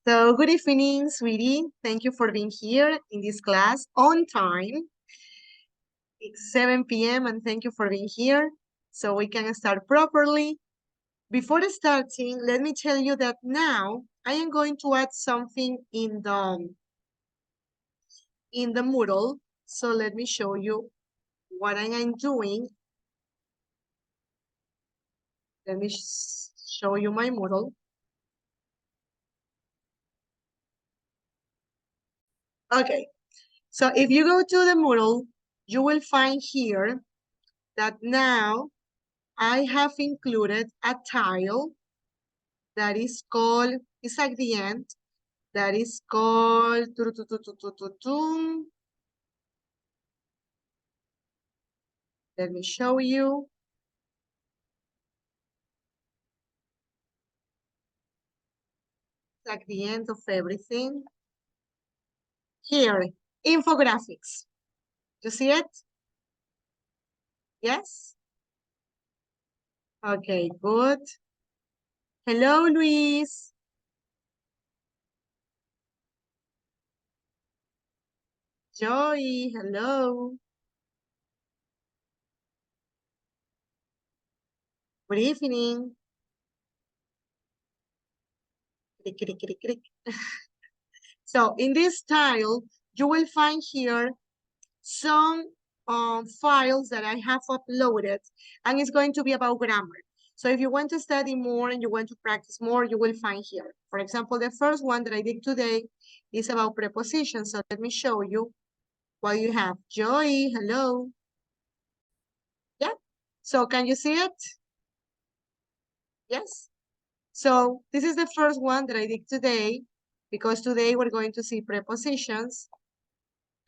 So good evening, sweetie. Thank you for being here in this class on time. It's 7 p.m. and thank you for being here so we can start properly. Before starting, let me tell you that now I am going to add something in the Moodle. So let me show you what I am doing. Let me show you my Moodle. Okay, so if you go to the Moodle, you will find here that now I have included a tile that is called, it's at the end, that is called, let me show you. It's at the end of everything. Here, infographics. You see it? Yes? Okay, good. Hello, Luis. Joy, hello. Good evening. Click, click, click, click. So in this tile, you will find here some files that I have uploaded, and it's going to be about grammar. So if you want to study more and you want to practice more, you will find here. For example, the first one that I did today is about prepositions. So let me show you what you have. Joy, hello. Yeah. So can you see it? Yes. So this is the first one that I did today, because today we're going to see prepositions.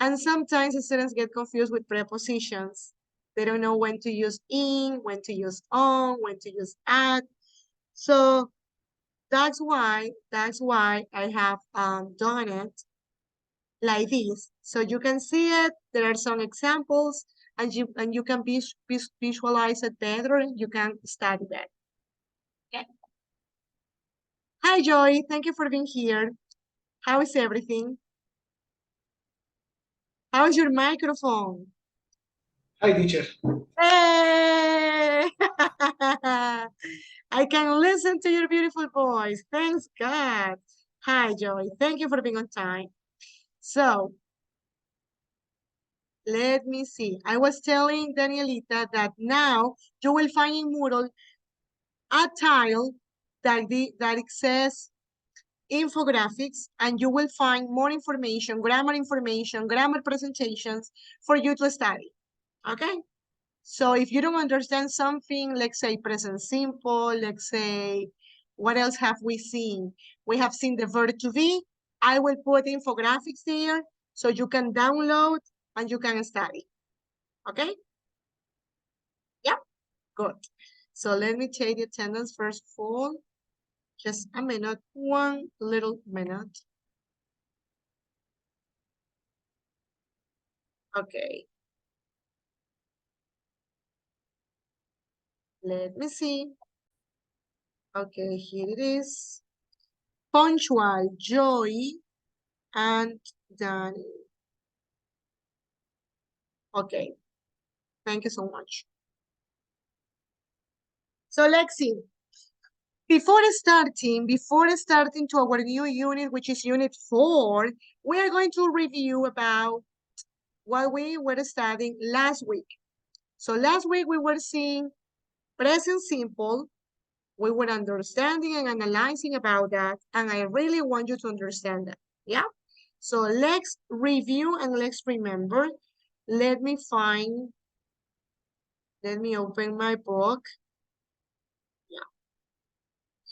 And sometimes the students get confused with prepositions. They don't know when to use in, when to use on, when to use at. So that's why I have done it like this. So you can see it. There are some examples, and you can visualize it better. You can study better. Okay. Hi, Joy. Thank you for being here. How is everything? How is your microphone? Hi, teacher. Hey! I can listen to your beautiful voice. Thanks God. Hi, Joy. Thank you for being on time. So, let me see. I was telling Danielita that now you will find in Moodle a tile that it says infographics, and you will find more information, grammar presentations for you to study. Okay? So if you don't understand something, let's say present simple, let's say, what else have we seen? We have seen the verb to be. I will put infographics here so you can download and you can study. Okay? Yeah, good. So let me take the attendance first of all. Just a minute, one little minute. Okay. Let me see. Okay, here it is. Punctual, Joy, and Danny. Okay, thank you so much. So let's see. Before starting to our new unit, which is unit 4, we are going to review about what we were studying last week. So last week we were seeing present simple. We were understanding and analyzing about that, and I really want you to understand that. Yeah? So let's review and let's remember. Let me open my book. Yeah,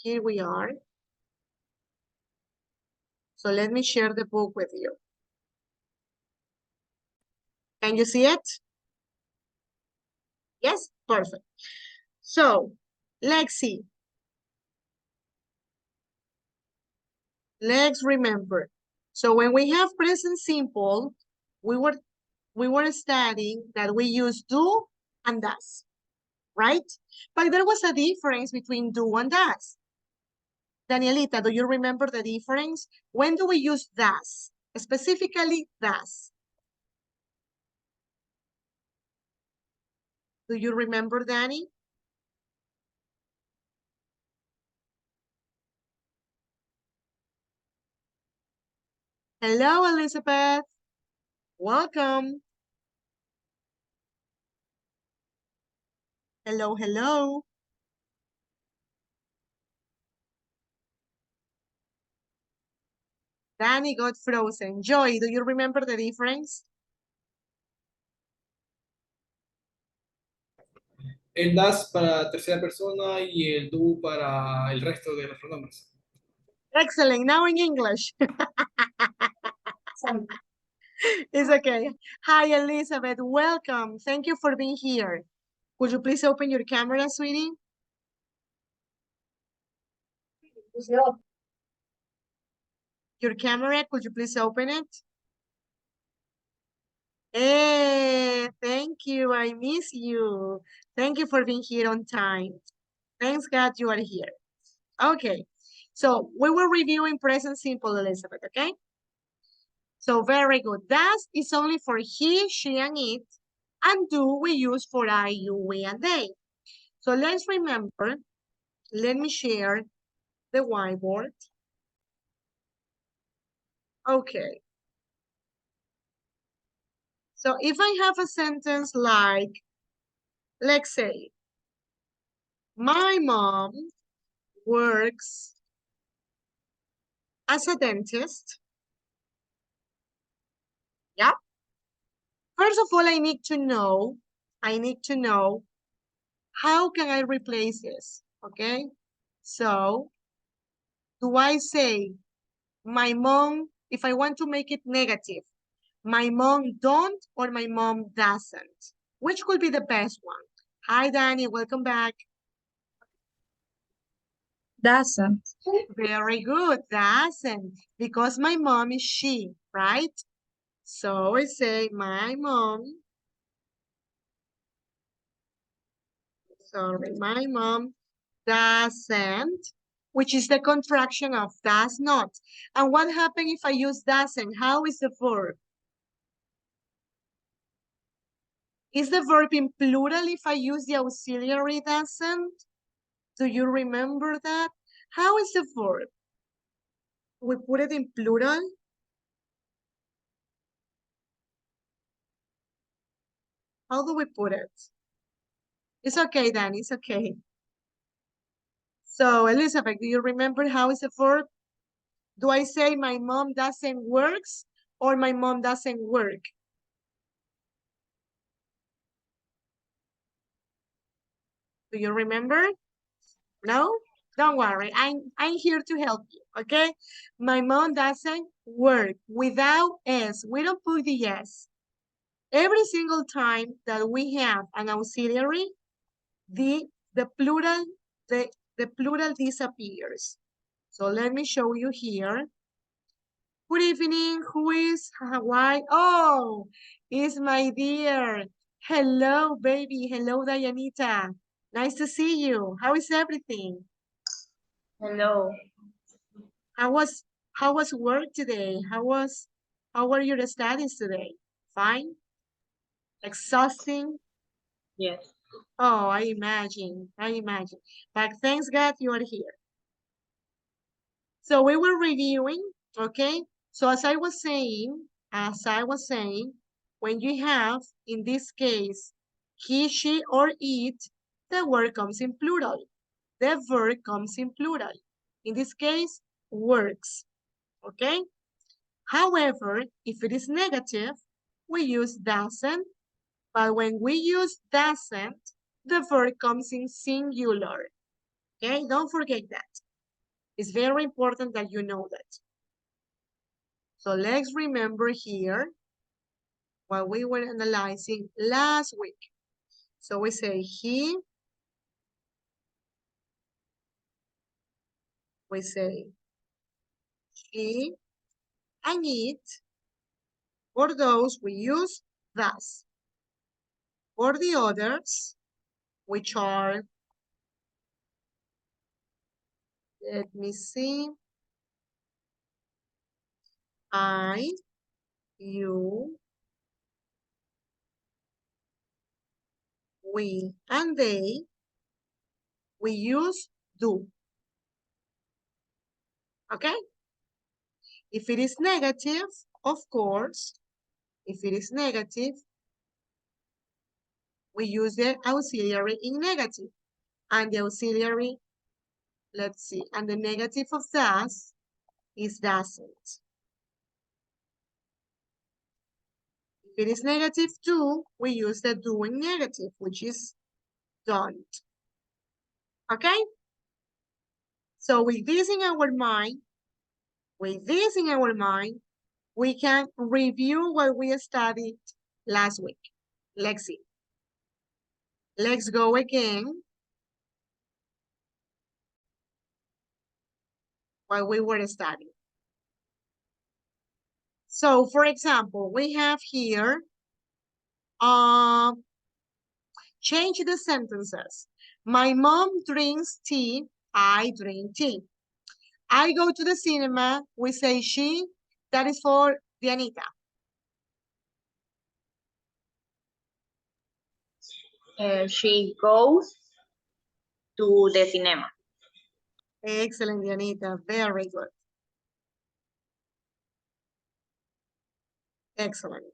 here we are. So let me share the book with you. Can you see it? Yes, perfect. So let's see. Let's remember. So when we have present simple, we were studying that we use do and does, right? But there was a difference between do and does. Danielita, do you remember the difference? When do we use das? Specifically, das. Do you remember, Danny? Hello, Elizabeth. Welcome. Hello, hello. Danny got frozen. Joy, do you remember the difference? El das para tercera persona y el do para el resto de los pronombres. Excellent. Now in English. It's okay. Hi, Elizabeth. Welcome. Thank you for being here. Could you please open your camera, sweetie? Your camera, could you please open it? Hey, thank you. I miss you. Thank you for being here on time. Thanks God you are here. Okay. So we were reviewing present simple, Elizabeth, okay? So very good. Das is only for he, she, and it. And do we use for I, you, we, and they. So let's remember, let me share the whiteboard. Okay. So if I have a sentence like, let's say, my mom works as a dentist. Yeah. First of all, I need to know how can I replace this, okay? So, do I say my mom, if I want to make it negative, my mom don't or my mom doesn't? Which could be the best one? Hi, Danny, welcome back. Doesn't. Very good, doesn't, because my mom is she, right? So I say my mom, my mom doesn't, which is the contraction of does not. And what happens if I use doesn't? How is the verb? Is the verb in plural if I use the auxiliary doesn't? Do you remember that? How is the verb? We put it in plural. How do we put it? It's okay, Danny, it's okay. So, Elizabeth, do you remember how is the verb? Do I say my mom doesn't works or my mom doesn't work? Do you remember? No? Don't worry, I'm here to help you, okay? My mom doesn't work without S. We don't put the S. Every single time that we have an auxiliary, the plural, the plural disappears. So let me show you here. Good evening, who is Hawaii? Oh, it's my dear. Hello, baby. Hello, Dianita. Nice to see you. How is everything? Hello. How was work today? How were your studies today? Fine? Exhausting? Yes. Oh, I imagine. But thanks God you are here. So we were reviewing, okay? So as I was saying, when you have, in this case, he, she, or it, the word comes in plural. The verb comes in plural. In this case, works, okay? However, if it is negative, we use doesn't, but when we use doesn't, the verb comes in singular, okay? Don't forget that. It's very important that you know that. So let's remember here what we were analyzing last week. So we say he, we say she, and it. For those, we use thus. For the others, which are, Let me see. I, you, we, and they, we use do. Okay? If it is negative, of course, if it is negative, we use the auxiliary in negative. And the auxiliary, let's see, and the negative of does is doesn't. If it is negative too, we use the doing negative, which is don't. Okay? So with this in our mind, we can review what we studied last week. Let's see. Let's go again. What we were studying. So for example, we have here, change the sentences. My mom drinks tea, I drink tea. I go to the cinema, we say she, that is for Dianita. She goes to the cinema. Excellent, Dianita, very good. Excellent.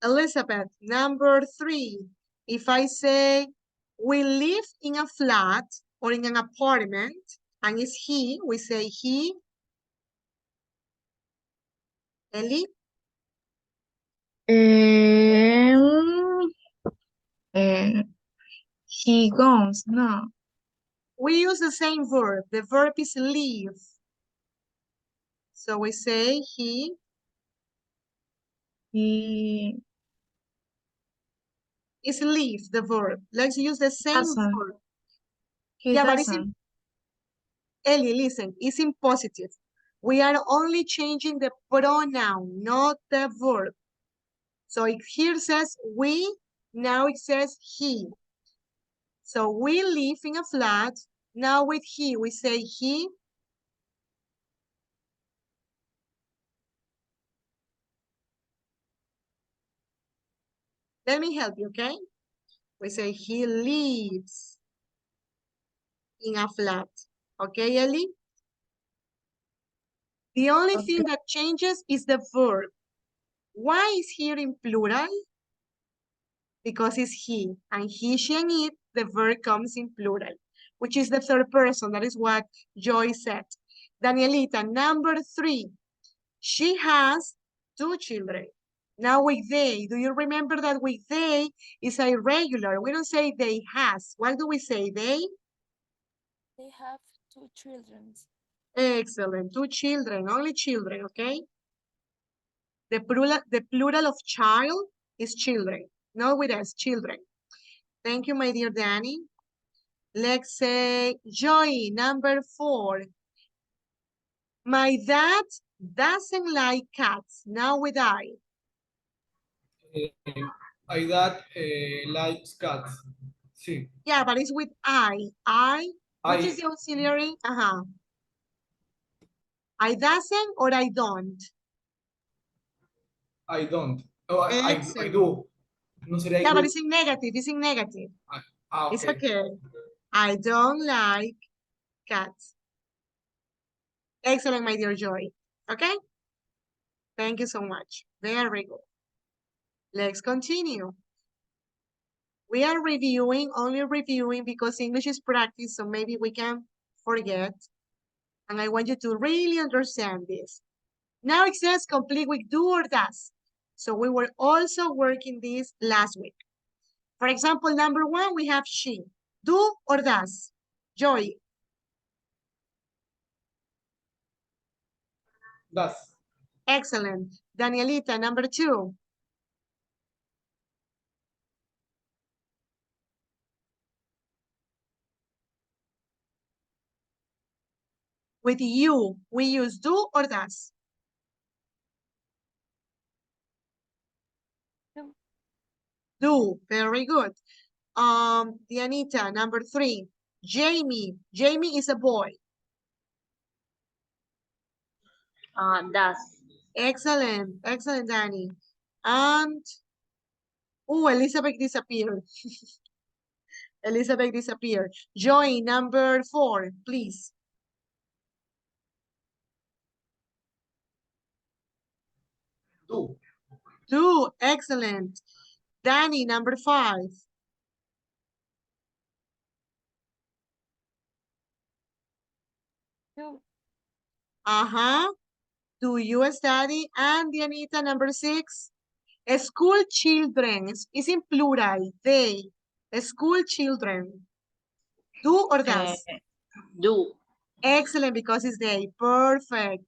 Elizabeth, number 3. If I say, we live in a flat or in an apartment, and it's he, we say he. Ellie? He goes, no. We use the same verb. The verb is live. So we say he. He Is live, the verb. Let's use the same doesn't. verb. He Yeah, but it's in, doesn't. Ellie, listen, it's in positive. We are only changing the pronoun, not the verb. So it here says we, now it says he. So we live in a flat. Now with he, we say he. Let me help you, okay? We say he lives in a flat. Okay, Ellie? The only thing that changes is the verb. Why is here in plural? Because it's he. And he, she, and it, the verb comes in plural, which is the third person. That is what Joy said. Danielita, number 3. She has 2 children. Now with they, do you remember that with they is irregular? We don't say they has. What do we say? They? They have 2 children. Excellent. 2 children, only children, okay? The plural of child is children. Not with us, children. Thank you, my dear Danny. Let's say Joy, number 4. My dad doesn't like cats. Now with I. I that likes cats. Sí. Yeah, but it's with I. Which is the auxiliary? I doesn't or I don't? I don't. Oh, I Excellent. do. No sería Yeah, I but do. it's in negative. It's in negative. Okay. It's okay. I don't like cats. Excellent, my dear Joy. Okay? Thank you so much. Very good. Let's continue. We are reviewing, only reviewing because English is practice, so maybe we can forget. And I want you to really understand this. Now it says complete with do or does. So we were also working this last week. For example, number 1, we have she. Do or does? Joy. Does. Excellent. Danielita, number 2. With you, we use do or does? Do. Do, very good. Dianita, number 3. Jamie. Jamie is a boy. Does. Excellent, excellent, Danny. And, oh, Elizabeth disappeared. Elizabeth disappeared. Joy, number 4, please. Do. Do, excellent. Danny, number 5. Do. Uh-huh. Do you study? And Dianita, number 6. School children is in plural, they. School children. Do or does? Do. Excellent, because it's they. Perfect.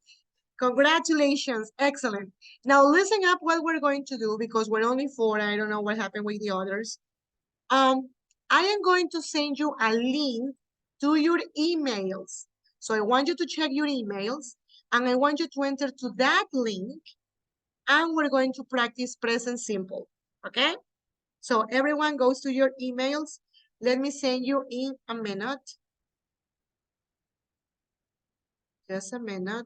Congratulations. Excellent. Now listen up what we're going to do, because we're only 4. I don't know what happened with the others. I am going to send you a link to your emails. So I want you to check your emails, and I want you to enter to that link, and we're going to practice present simple, okay? So everyone goes to your emails. Let me send you in a minute. Just a minute.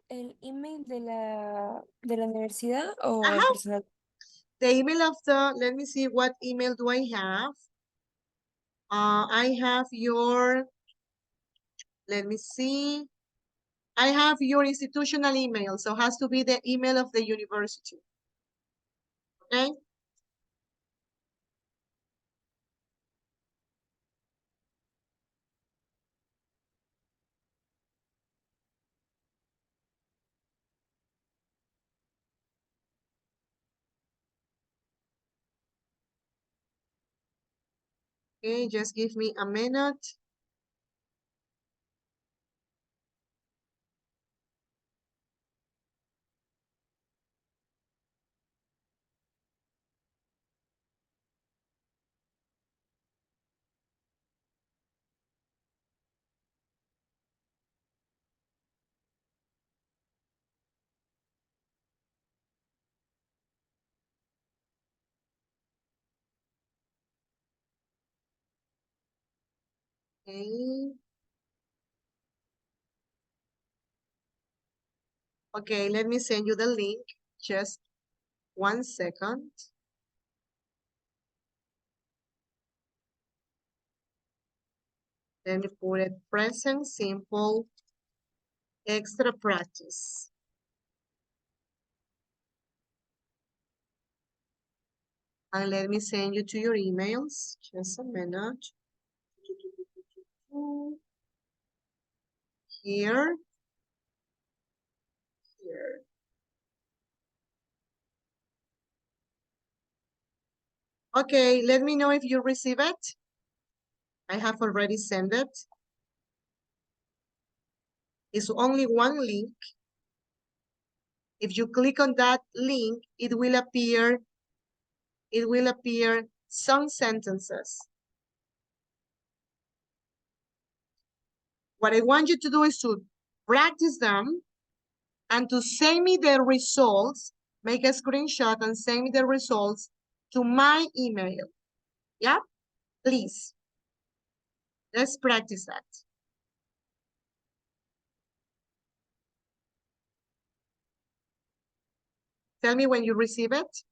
¿El email de la universidad o el Ajá. personal? The email of the, let me see, what email do I have? I have your, let me see. I have your institutional email, so it has to be the email of the university. Okay? Okay, just give me a minute. Okay. Okay, let me send you the link. Just 1 second. Let me put it present simple extra practice. And let me send you to your emails. Just a minute. Here. Here. Okay, let me know if you receive it. I have already sent it. It's only one link. If you click on that link, it will appear some sentences. What I want you to do is to practice them and to send me the results, make a screenshot and send me the results to my email. Yeah, please. Let's practice that. Tell me when you receive it.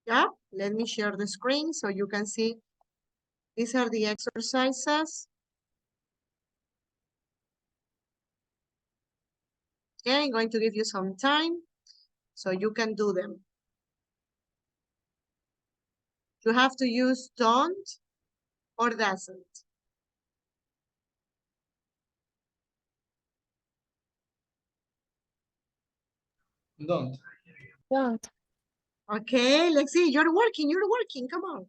Yeah, let me share the screen so you can see. These are the exercises. Okay, I'm going to give you some time so you can do them. You have to use don't or doesn't. Don't. Don't. Okay, let's see. You're working. Come on.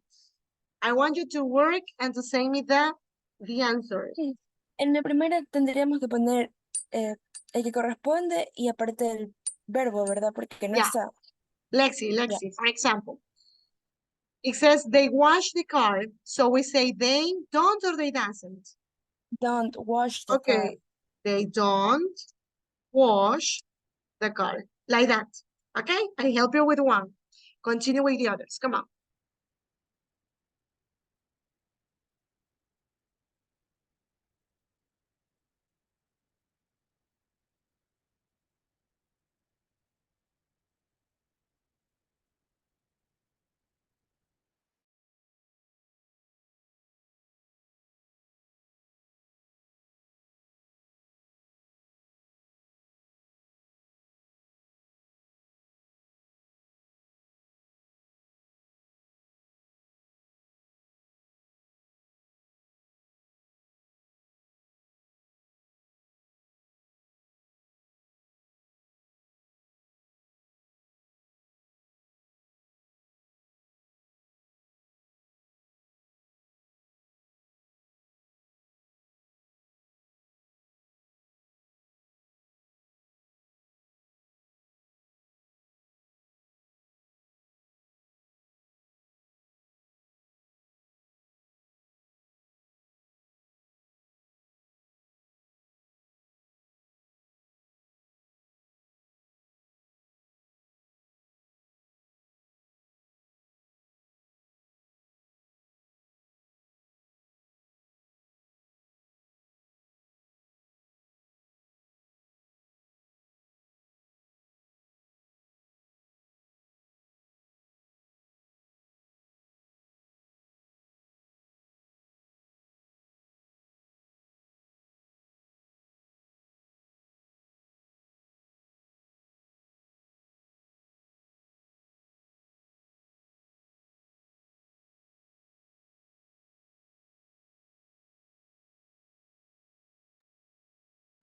I want you to work and to send me the answer. Sí. En la primera tendríamos que poner el que corresponde y aparte el verbo, ¿verdad? Porque no Yeah. está. Lexi, for example. It says they wash the car. So we say they don't or they doesn't. Don't wash the car. Okay. They don't wash the car. Like that. Okay? I help you with one. Continue with the others. Come on.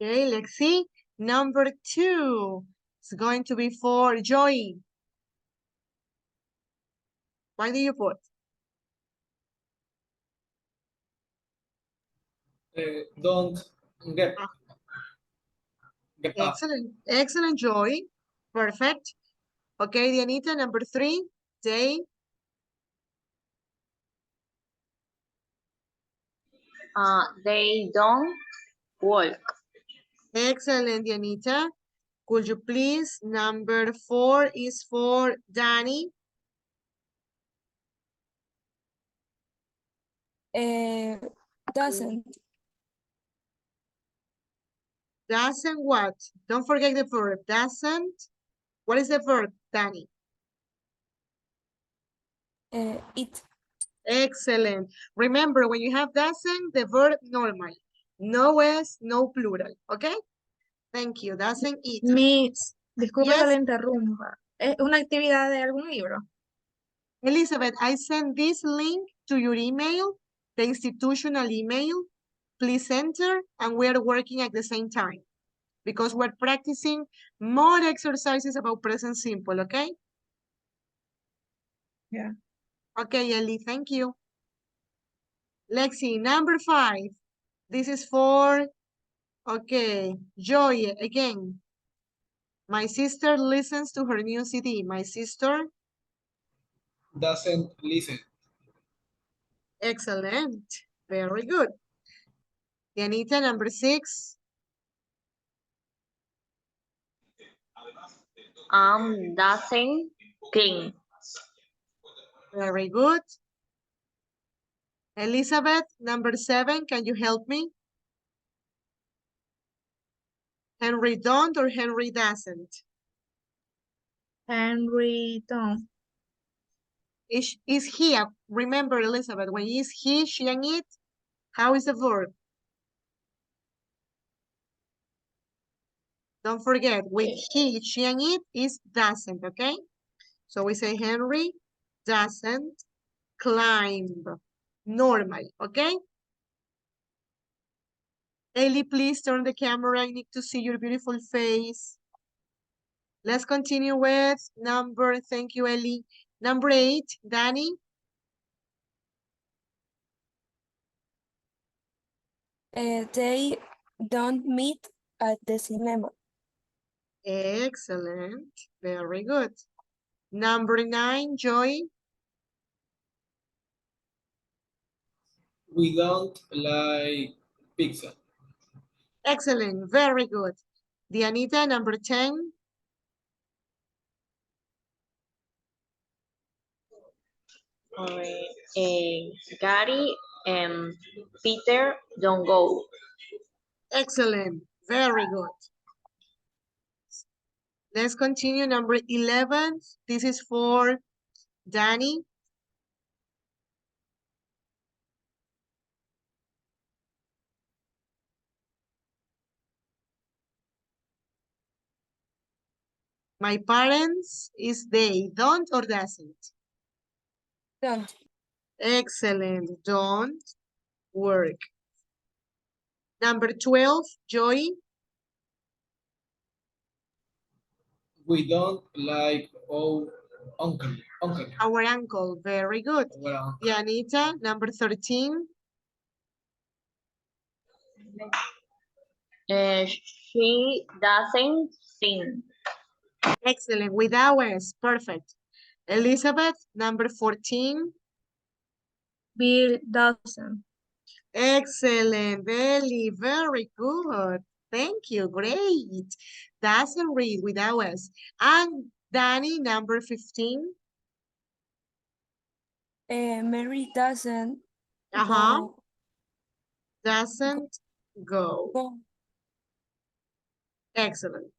Okay, let's see. Number 2. It's going to be for Joy. What do you put? Don't get. Get up. Excellent. Excellent, Joy. Perfect. Okay, Dianita, number 3. They. They don't walk. Excellent, Dianita. Could you please? Number 4 is for Danny. Doesn't. Doesn't what? Don't forget the verb. Doesn't. What is the verb, Danny? It. Excellent. Remember, when you have doesn't, the verb normal. No es, no plural. Okay? Thank you. Doesn't eat. Miss, disculpe que Yes. le interrumpa. ¿Es una actividad de algún libro? Elizabeth, I send this link to your email, the institutional email. Please enter, and we are working at the same time because we're practicing more exercises about present simple, okay? Yeah. Okay, Ellie, thank you. Lexi, number 5. This is for, okay, Joy again. My sister listens to her new CD. My sister, Doesn't listen. excellent. Very good. Dianita, number 6. Doesn't clean. Very good. Elizabeth, number 7, can you help me? Henry don't or Henry doesn't? Henry don't. Is he, remember Elizabeth, when is he, she, and it, how is the verb? Don't forget, with he, she, and it is doesn't, okay? So we say Henry doesn't climb normally, okay? Ellie, please turn the camera. I need to see your beautiful face. Let's continue with thank you, Ellie. Number 8, Danny. They don't meet at the cinema. Excellent. Very good. Number 9, Joy. We don't like pizza. Excellent. Very good. Dianita, number 10. Gary and Peter don't go. Excellent. Very good. Let's continue. Number 11. This is for Danny. My parents is they, don't or doesn't? Don't. Excellent. Don't work. Number 12, Joy. We don't like uncle. Our uncle. Very good. Our uncle. Dianita, number 13. She doesn't sing. Excellent. With ours. Perfect. Elizabeth, number 14. Bill doesn't. Excellent, Ellie. Very good. Thank you. Great. Doesn't read with ours. And Danny, number 15. Mary doesn't Uh-huh. Doesn't go. go. Excellent.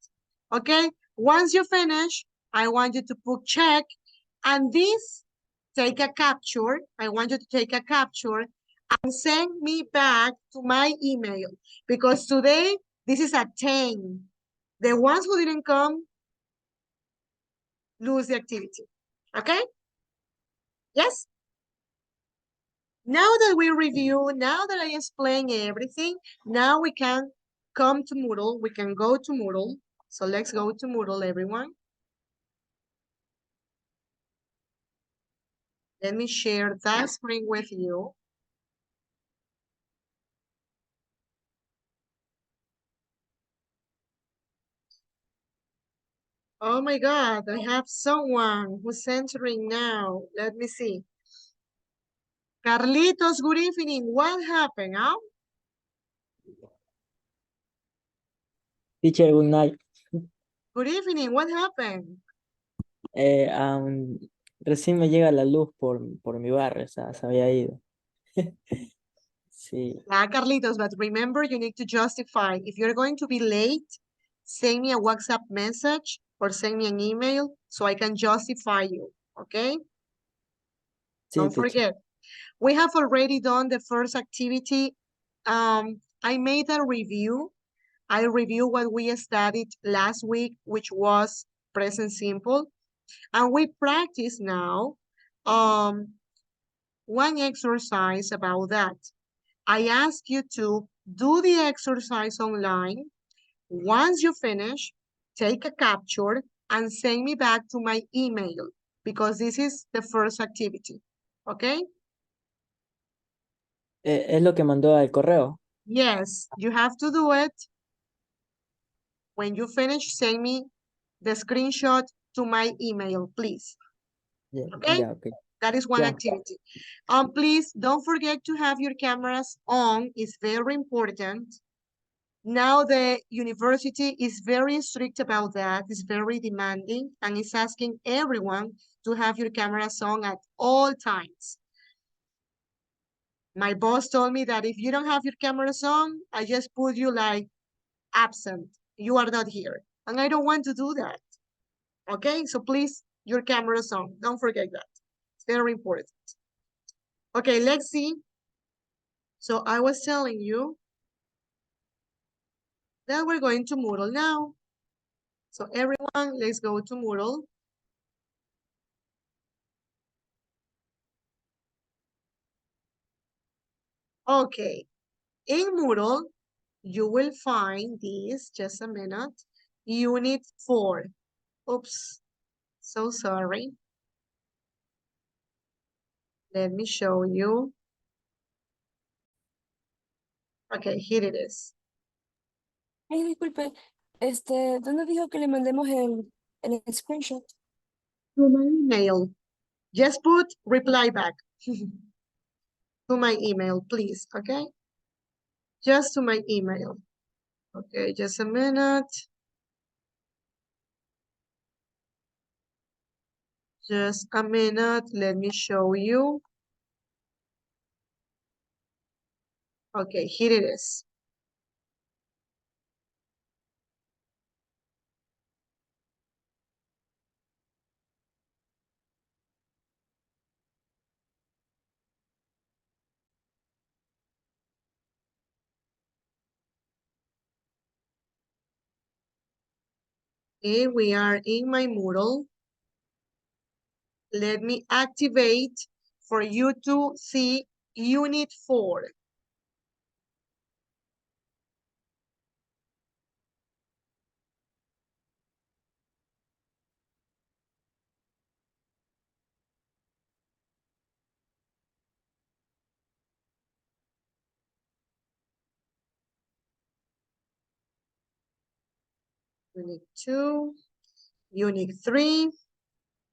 Okay. Once you finish, I want you to put check. And this, take a capture. I want you to take a capture and send me back to my email. Because today, this is a 10. The ones who didn't come, lose the activity. Okay? Yes? Now that we review, now that I explain everything, now we can come to Moodle. We can go to Moodle. So let's go to Moodle, everyone. Let me share that screen with you. Oh my God, I have someone who's entering now. Let me see. Carlitos, good evening. What happened, huh? Teacher, good night. Good evening, what happened? Recién me llega la luz por mi barrio, o sea, se había ido. Sí, Yeah, Carlitos, but remember you need to justify. If you're going to be late, send me a WhatsApp message or send me an email so I can justify you, okay? sí, Don't teacher. forget. We have already done the first activity. I made a review. I reviewed what we studied last week, which was present simple. And we practice now one exercise about that. I ask you to do the exercise online. Once you finish, take a capture and send me back to my email because this is the first activity, okay? Es lo que mandó al correo. Yes, you have to do it. When you finish, send me the screenshot to my email, please. Ya, Okay? ya, ok. That is one Yeah. activity. Please don't forget to have your cameras on. It's very important. Now the university is very strict about that. It's very demanding and it's asking everyone to have your cameras on at all times. My boss told me that if you don't have your cameras on, I just put you like absent. You are not here. And I don't want to do that. Okay, so please, your cameras on. Don't forget that. very important. Okay, let's see. So I was telling you that we're going to Moodle now. So everyone, let's go to Moodle. Okay, in Moodle, you will find this, just a minute, Unit 4. Oops, so sorry. Let me show you. Okay, here it is. Ay, disculpe, ¿dónde dijo que le mandemos el screenshot? To my email. Just put reply back to my email, please, okay? Just to my email. Okay, just a minute. Just a minute, let me show you. Okay, here it is. Okay, we are in my Moodle. Let me activate for you to see Unit 4. Unit 2, Unit 3.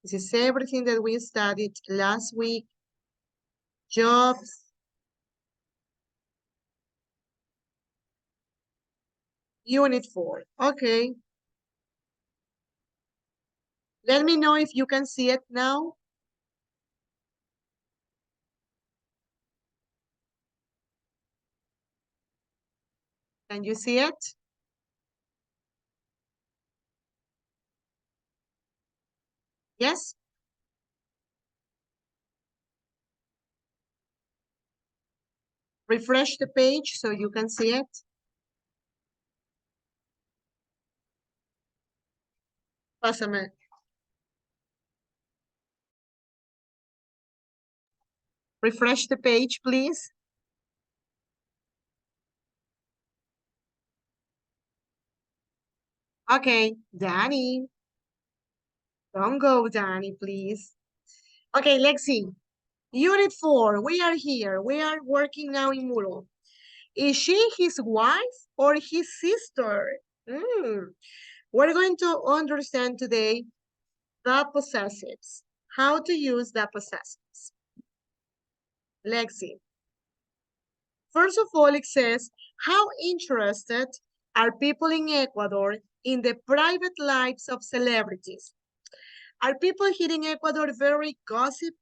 This is everything that we studied last week. Jobs. Unit 4, okay. Let me know if you can see it now. Can you see it? Yes? Refresh the page so you can see it. Pásame. Refresh the page, please. Okay, Danny. Don't go, Danny, please. Okay, let's see. Unit 4, we are here. We are working now in Moodle. Is she his wife or his sister? We're going to understand today the possessives. How to use the possessives. Let's see. First of all, it says, how interested are people in Ecuador in the private lives of celebrities? Are people here in Ecuador very gossip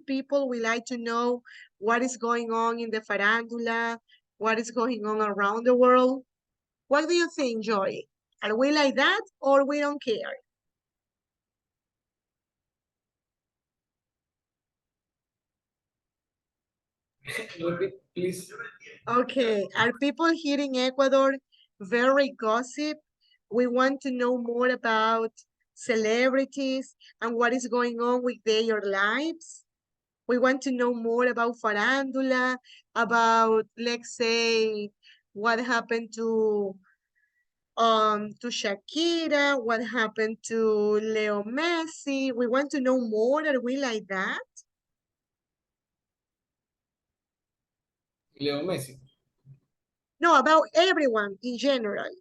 people? We like to know what is going on in the farandula, what is going on around the world. What do you think, Joy? Are we like that or we don't care? Repeat, please. Okay, are people here in Ecuador very gossip? We want to know more about celebrities and what is going on with their lives. We want to know more about farandula, about, let's say, what happened to Shakira, what happened to Leo Messi. We want to know more. Are we like that? Leo Messi. No, about everyone in general.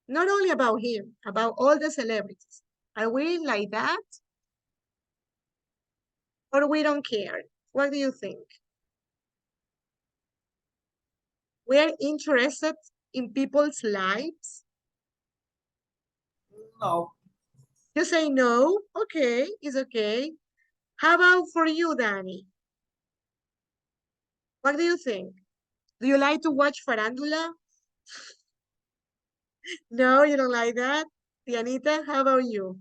Not only about him, about all the celebrities. Are we like that? Or we don't care? What do you think? We are interested in people's lives? No. You say no? Okay, it's okay. How about for you, Danny? What do you think? Do you like to watch farandula? No, you don't like that? Dianita, how about you?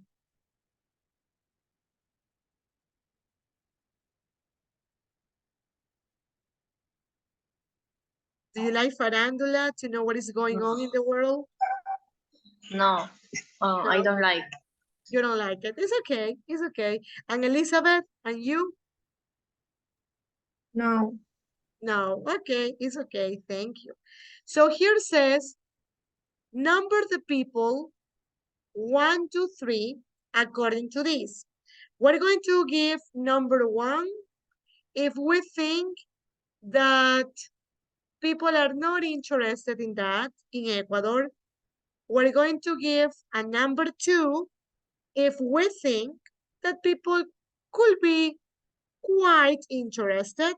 Do you like farandula to know what is going on in the world? No, I No. don't like. You don't like it. It's okay. It's okay. And Elizabeth, and you? No. No. Okay. It's okay. Thank you. So here says, number the people 1 to 3 according to this. We're going to give number 1 if we think that people are not interested in that in Ecuador. We're going to give a number 2 if we think that people could be quite interested.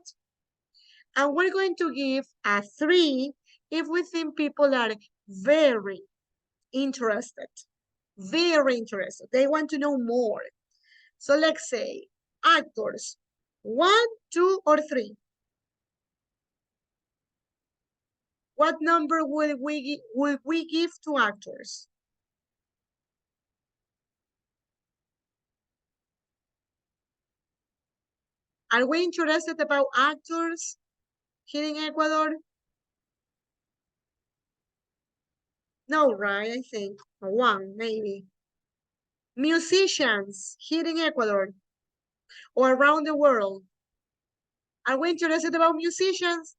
And we're going to give a 3 if we think people are very interested. Very interested. They want to know more. So let's say actors, 1, 2, or 3. What number will we give to actors? Are we interested about actors here in Ecuador? No, right? I think 1, maybe. Musicians here in Ecuador or around the world. Are we interested about musicians?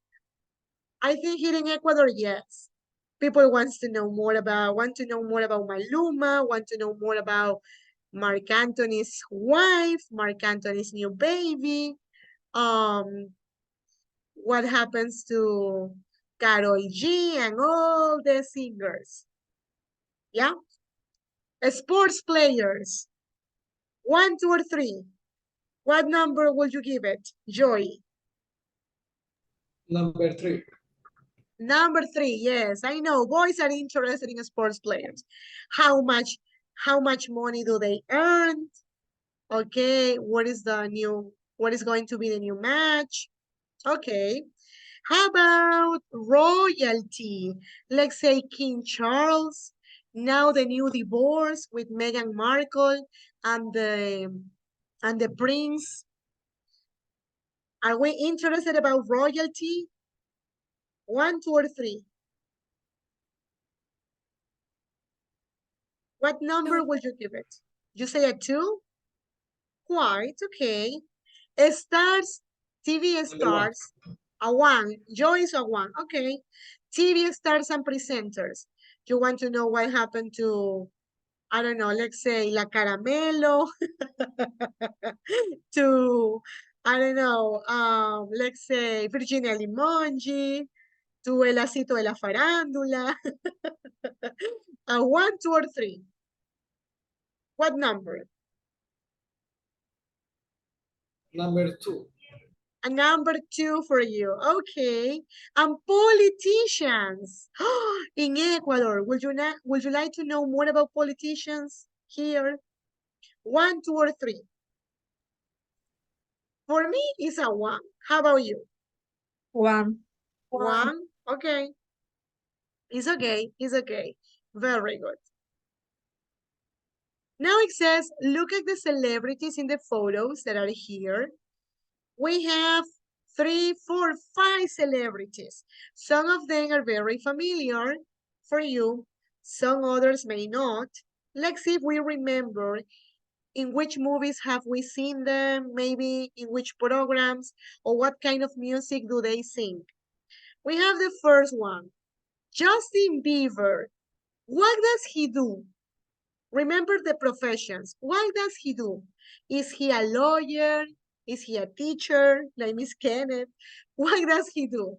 I think here in Ecuador, yes. People want to know more about Maluma, want to know more about Marc Anthony's wife, Marc Anthony's new baby. What happens to Karol G and all the singers. Yeah? Sports players. 1, 2, or 3. What number would you give it, Joy? Number 3. Number 3, yes, I know. Boys are interested in sports players. How much money do they earn? Okay, what is going to be the new match? Okay. How about royalty? Let's say King Charles, now the new divorce with Meghan Markle and the prince. Are we interested about royalty? 1, 2, or 3? What number would you give it? You say a 2? Quite, okay. Stars, TV Number 1. stars, a 1. Joy is a 1, okay. TV stars and presenters. You want to know what happened to, I don't know, let's say La Caramelo, to, I don't know, let's say Virginia Limongi, to El Asito de la Farándula. A 1, 2, or 3? What number? Number 2. A number 2 for you. Okay. And politicians in Ecuador. Would you like to know more about politicians here? 1, 2, or 3? For me, it's a 1. How about you? 1. 1? Okay. It's okay. It's okay. Very good. Now it says, look at the celebrities in the photos that are here. We have 3, 4, 5 celebrities. Some of them are very familiar for you. Some others may not. Let's see if we remember in which movies have we seen them, maybe in which programs, or what kind of music do they sing. We have the first one, Justin Bieber. What does he do? Remember the professions. What does he do? Is he a lawyer? Is he a teacher, like Miss Kenneth? What does he do?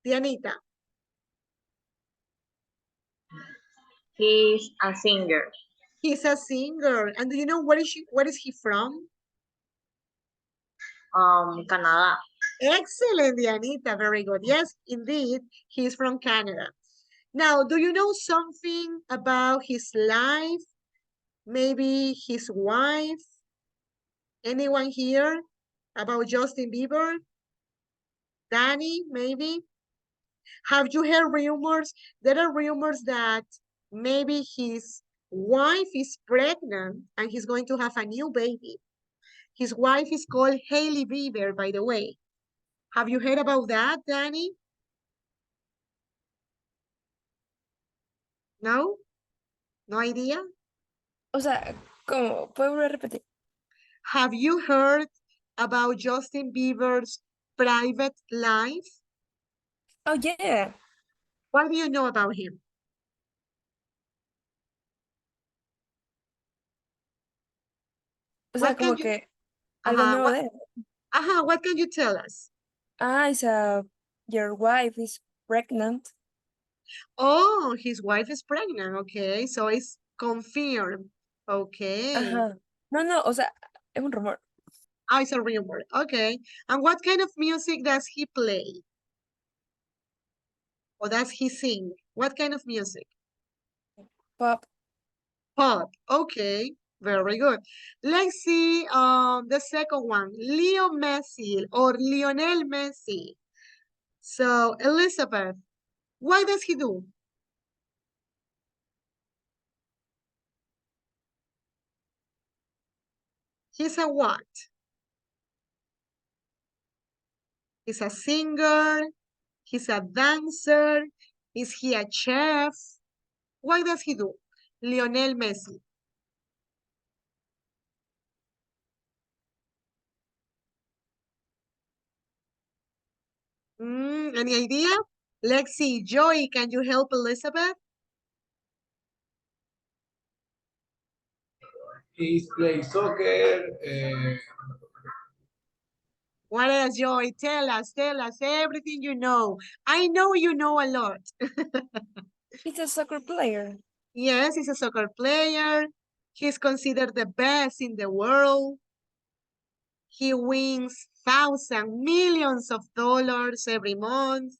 Dianita. He's a singer. He's a singer. And do you know where is he from? Canada. Excellent, Dianita. Very good. Yes, indeed, he's from Canada. Now, do you know something about his life? Maybe his wife? Anyone here about Justin Bieber? Danny, maybe? Have you heard rumors? There are rumors that maybe his wife is pregnant and he's going to have a new baby. His wife is called Hailey Bieber, by the way. Have you heard about that, Danny? No? No idea? O sea, ¿cómo? ¿Puedo volver a repetir? Have you heard about Justin Bieber's private life? Oh, yeah. What do you know about him? O sea, What can como you, que algo nuevo what, de él. what can you tell us? Your wife is pregnant. Oh, his wife is pregnant. Okay, so it's confirmed. Okay. Ajá. No, o sea, es un rumor. Oh, it's a rumor. Okay. And what kind of music does he play? Or does he sing? What kind of music? Pop. Pop. Okay. Very good. Let's see the second one. Leo Messi or Lionel Messi. So, Elizabeth, what does he do? He's a what? He's a singer. He's a dancer. Is he a chef? What does he do? Lionel Messi. Any idea? Let's see. Joy, can you help Elizabeth? He plays soccer. What else, Joy? Tell us everything you know. I know you know a lot. He's a soccer player. Yes, he's a soccer player. He's considered the best in the world. He wins thousands, millions of dollars every month.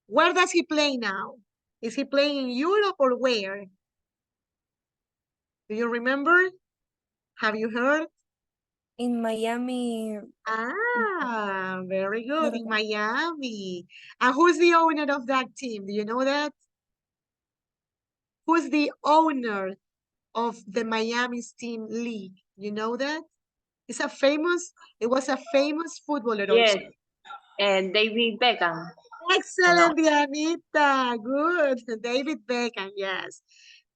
Where does he play now? Is he playing in Europe or where? Do you remember? Have you heard? In Miami. Ah, very good. In No. Miami. And who's the owner of that team? Do you know that? Who's the owner of the Miami's team league? You know that? It was a famous footballer Yes. also. David Beckham. Excellent, Dianita. Good. David Beckham, yes.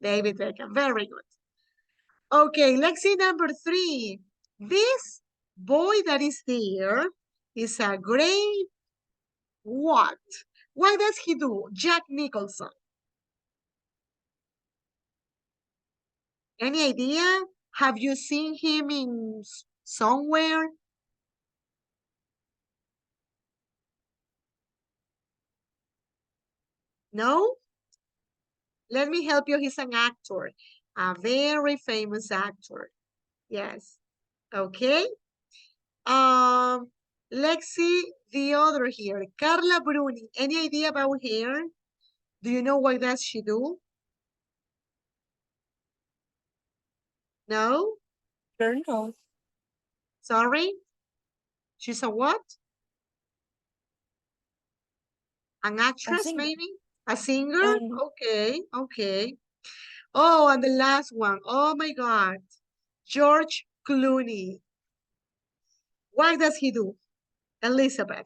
David Beckham, very good. Okay, let's see number 3. This boy that is here is a great what? What does he do? Jack Nicholson. Any idea? Have you seen him in somewhere? No? Let me help you. He's an actor, a very famous actor. Yes. Okay. Let's see the other here. Carla Bruni. Any idea about her? Do you know what does she do? No? Sure, no. Sorry? She's a what? An actress, singer. maybe? A singer? Um, Okay, okay. Oh, and the last one. Oh my God. George Clooney. What does he do? Elizabeth.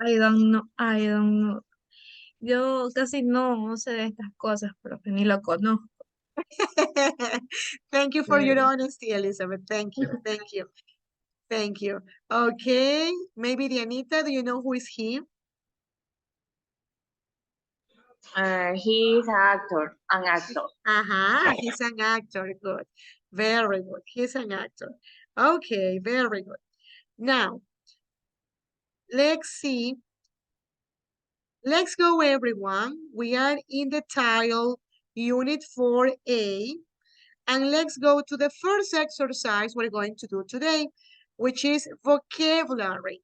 I don't know, I don't know. Yo casi no sé de estas cosas, profe, ni lo conozco. Thank you for your Pero- honesty, Elizabeth. Thank you, thank you, thank you. Okay, maybe Dianita, do you know who is he? He's an actor. He's an actor, good. Very good, he's an actor. Okay, very good. Now, let's see. Let's go, everyone. We are in the tile, Unit 4A. And let's go to the first exercise we're going to do today, which is vocabulary,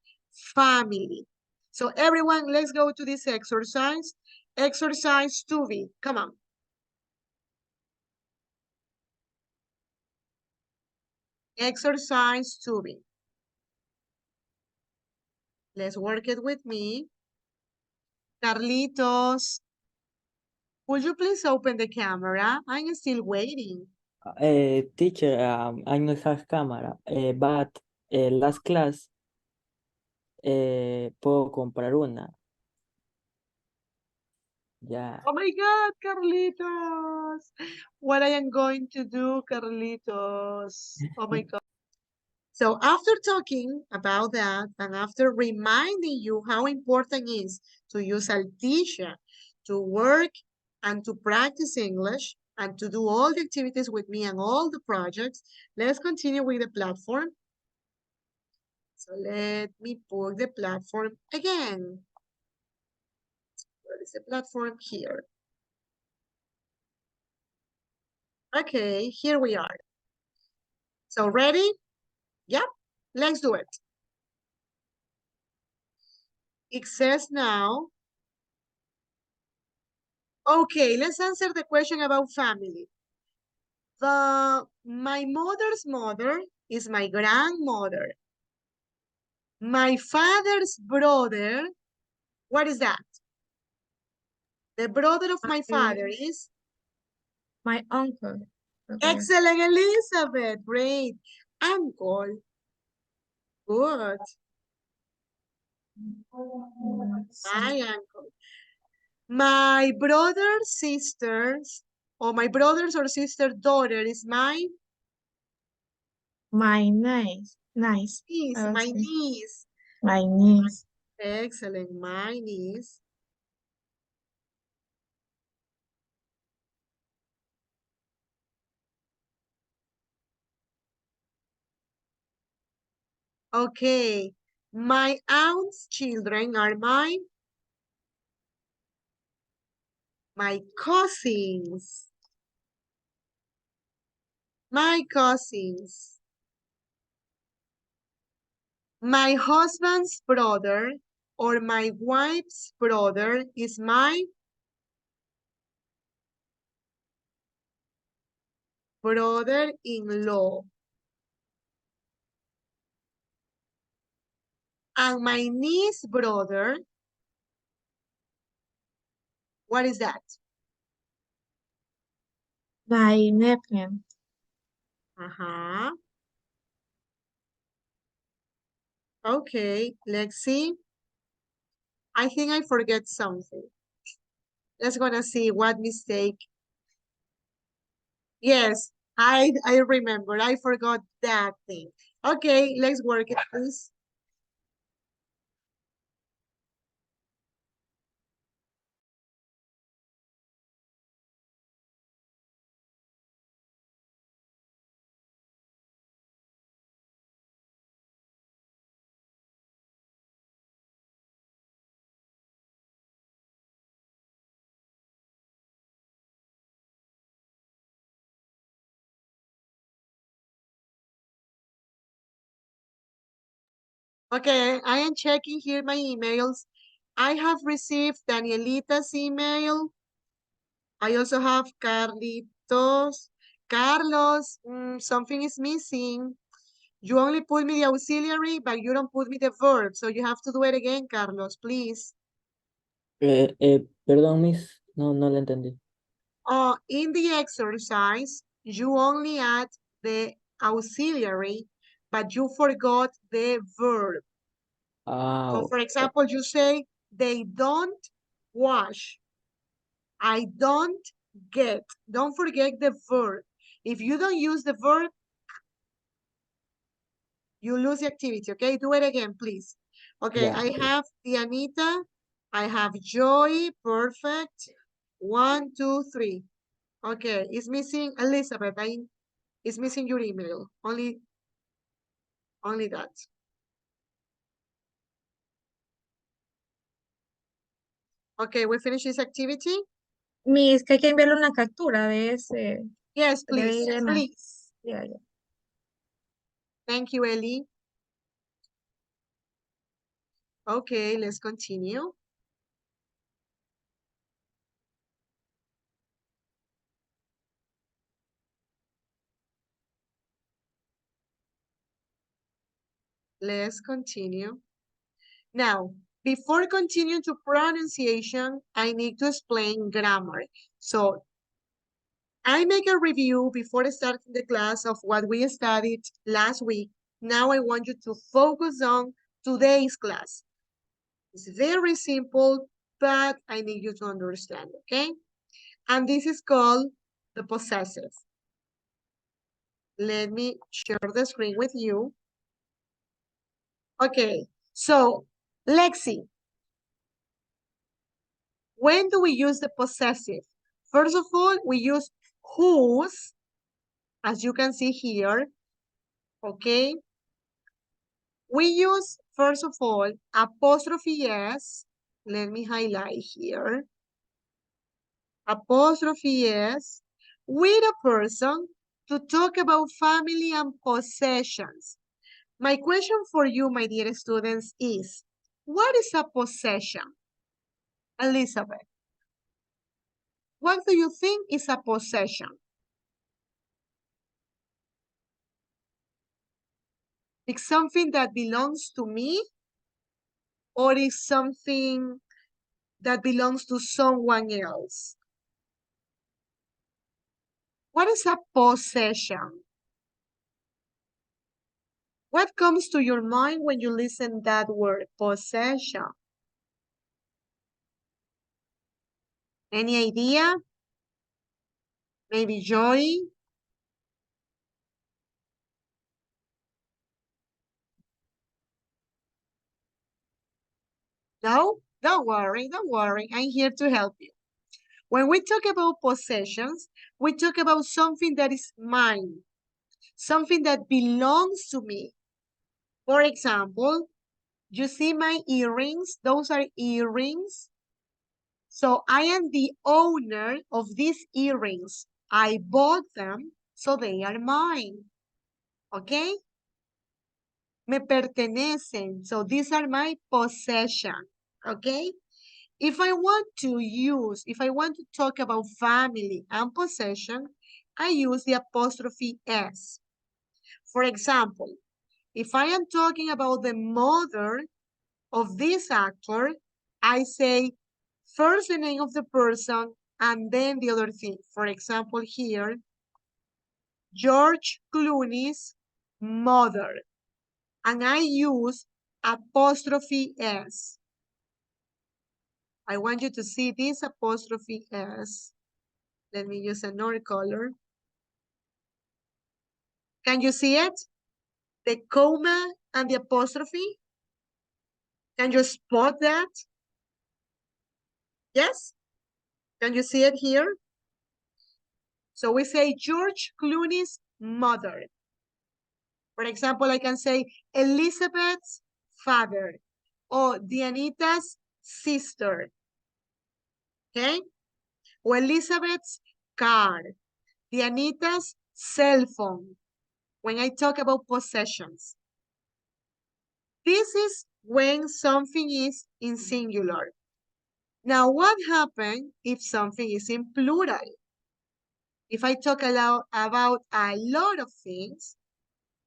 family. So everyone, let's go to this exercise. Exercise 2B, come on. Exercise 2B. Let's work it with me. Carlitos, would you please open the camera? I'm still waiting. Teacher, I don't have camera, but last class puedo comprar una. Yeah. Oh my God, Carlitos. What I am going to do, Carlitos. Oh my God. So after talking about that and after reminding you how important it is to use Altisha to work and to practice English and to do all the activities with me and all the projects, let's continue with the platform. So let me put the platform again. Where is the platform? Here. Okay, here we are. So ready? Yep, let's do it. It says now, okay, let's answer the question about family. My mother's mother is my grandmother. My father's brother, what is that? The brother of my father is? My uncle. Okay. Excellent, Elizabeth. Great. Uncle. Good. My uncle. My brother's sisters, or my brother's or sister daughter is my My niece. Nice. niece, I would my say. niece. My niece. Excellent, my niece. Okay, my aunt's children are my cousins. My cousins. My husband's brother or my wife's brother is my brother-in-law. And my niece's brother, what is that? My nephew. Uh-huh. Okay, let's see. I think I forget something. Let's gonna see what mistake. Yes, I remember. I forgot that thing. Okay, let's work it, please. Okay, I am checking here my emails. I have received Danielita's email. I also have Carlitos. Carlos, something is missing. You only put me the auxiliary, but you don't put me the verb. So you have to do it again, Carlos, please. Perdón, Miss, no le entendí. In the exercise, you only add the auxiliary, but you forgot the verb. So for example, you say, they don't wash. I don't get. Don't forget the verb. If you don't use the verb, you lose the activity, okay? Do it again, please. Okay, Yeah, I okay. have Dianita. I have Joy. Perfect. 1, 2, 3. Okay, it's missing Elizabeth. It's missing your email. Only that. Okay, we finish this activity? Miss, que hay que enviarle una captura de ese. Yes, De please. Elena. Please. Ya, ya. Thank you, Ellie. Okay, let's continue. Let's continue. Now, before continuing to pronunciation, I need to explain grammar. So I make a review before starting the class of what we studied last week. Now I want you to focus on today's class. It's very simple. but I need you to understand, okay? And this is called the possessive. Let me share the screen with you. Okay, so Lexi, when do we use the possessive? First of all, we use whose, as you can see here, okay? We use, first of all, apostrophe S. Let me highlight here. Apostrophe S with a person to talk about family and possessions. My question for you, my dear students, is, what is a possession? Elizabeth, what do you think is a possession? It's something that belongs to me, or is something that belongs to someone else? What is a possession? What comes to your mind when you listen that word, possession? Any idea? Maybe Joy? No? Don't worry, don't worry. I'm here to help you. When we talk about possessions, we talk about something that is mine, something that belongs to me. For example, you see my earrings? Those are earrings. So I am the owner of these earrings. I bought them, so they are mine. Okay? Me pertenecen. So these are my possession. Okay? If I want to talk about family and possession, I use the apostrophe S. For example, if I am talking about the mother of this actor, I say first the name of the person and then the other thing. For example, here, George Clooney's mother. And I use apostrophe S. I want you to see this apostrophe S. Let me use another color. Can you see it? The comma and the apostrophe? Can you spot that? Yes? Can you see it here? So we say George Clooney's mother. For example, I can say Elizabeth's father or Dianita's sister. Okay? Or Elizabeth's car, Dianita's cell phone. When I talk about possessions. This is when something is in singular. Now, what happens if something is in plural? If I talk about a lot of things,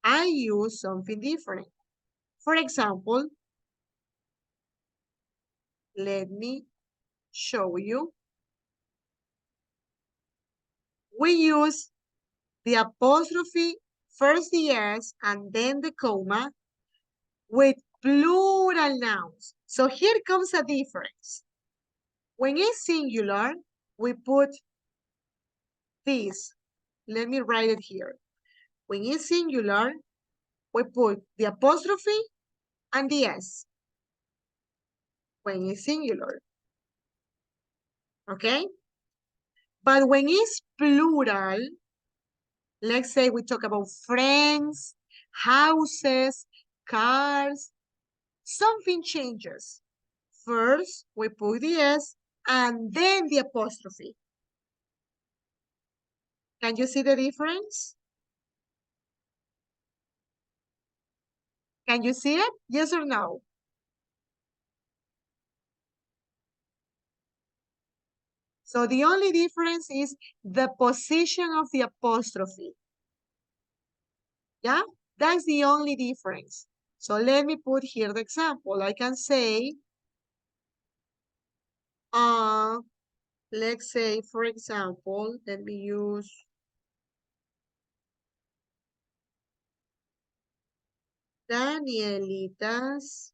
I use something different. For example, let me show you. We use the apostrophe, first the S, and then the comma with plural nouns. So here comes a difference. When it's singular, we put this. Let me write it here. When it's singular, we put the apostrophe and the S. When it's singular. Okay? But when it's plural, let's say we talk about friends, houses, cars, something changes. First, we put the S and then the apostrophe. Can you see the difference? Can you see it? Yes or no? So the only difference is the position of the apostrophe. Yeah, that's the only difference. So let me put here the example. I can say, let's say, for example, let me use Daniela's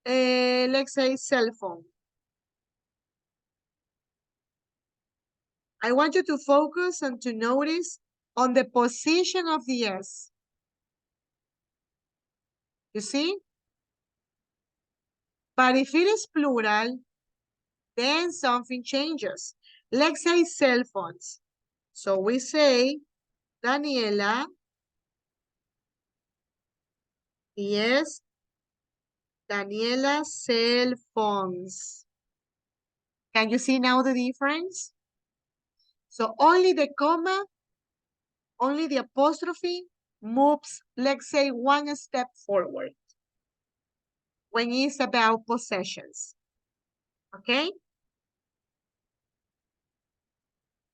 let's say cell phone. I want you to focus and to notice on the position of the S. You see? But if it is plural, then something changes. Let's say cell phones. So we say, Daniela, yes, Daniela cell phones. Can you see now the difference? So only the comma, only the apostrophe moves, let's say, one step forward when it's about possessions. Okay?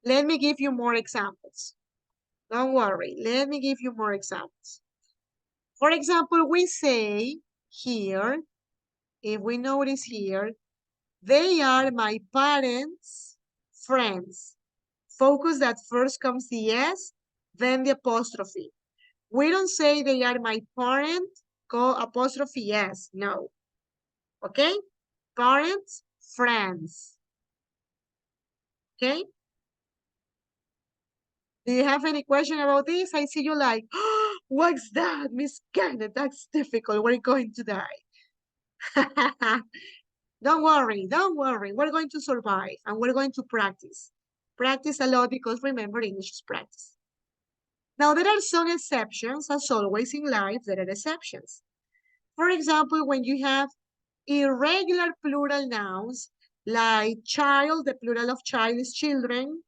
Let me give you more examples. Don't worry, let me give you more examples. For example, we say here, if we notice here, they are my parents' friends. Focus that first comes the S, then the apostrophe. We don't say they are my parent, apostrophe S, no. Okay? Parents, friends. Okay? Do you have any question about this? I see you like, oh, what's that, Miss Kenneth? That's difficult. We're going to die. Don't worry, don't worry. We're going to survive and we're going to practice. Practice a lot because remember, English is practice. Now, there are some exceptions. As always in life, there are exceptions. For example, when you have irregular plural nouns, like child, the plural of child is children.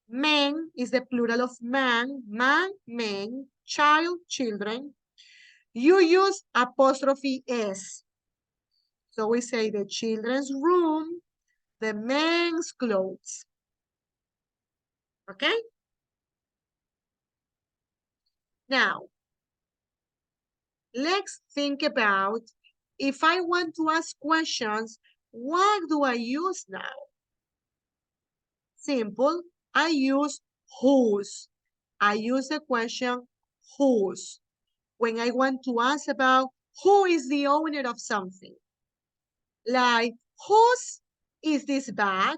Man is the plural of man, men, child, children. You use apostrophe S. So we say the children's room, the men's clothes. Okay? Now, let's think about if I want to ask questions, what do I use now? Simple. I use whose. I use the question whose. When I want to ask about who is the owner of something. Like, whose is this bag?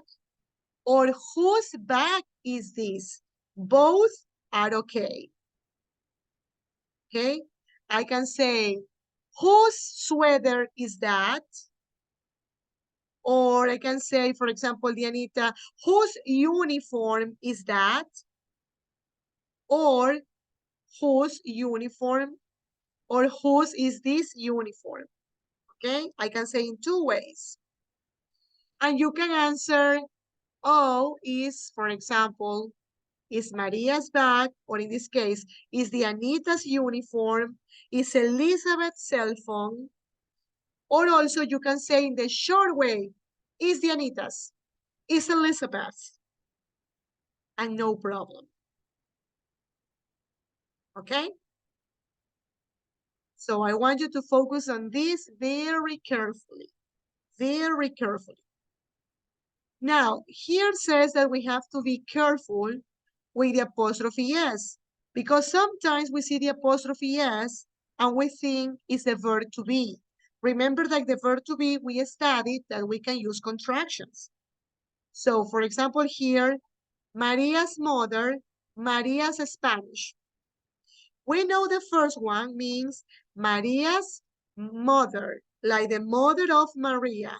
Or whose bag is this? Both are okay. Okay? I can say, whose sweater is that? Or I can say, for example, Dianita, whose uniform is that? Or whose uniform? Or whose is this uniform? Okay, I can say in two ways. And you can answer, oh, is, for example, is Maria's bag, or in this case, is the Anita's uniform, is Elizabeth's cell phone, or also you can say in the short way, is the Anita's, is Elizabeth's, and no problem. Okay? So I want you to focus on this very carefully, very carefully. Now, here says that we have to be careful with the apostrophe S, because sometimes we see the apostrophe S and we think it's the verb to be. Remember that the verb to be, we studied that we can use contractions. So, for example, here, Maria's mother, Maria's Spanish. We know the first one means Maria's mother, like the mother of Maria.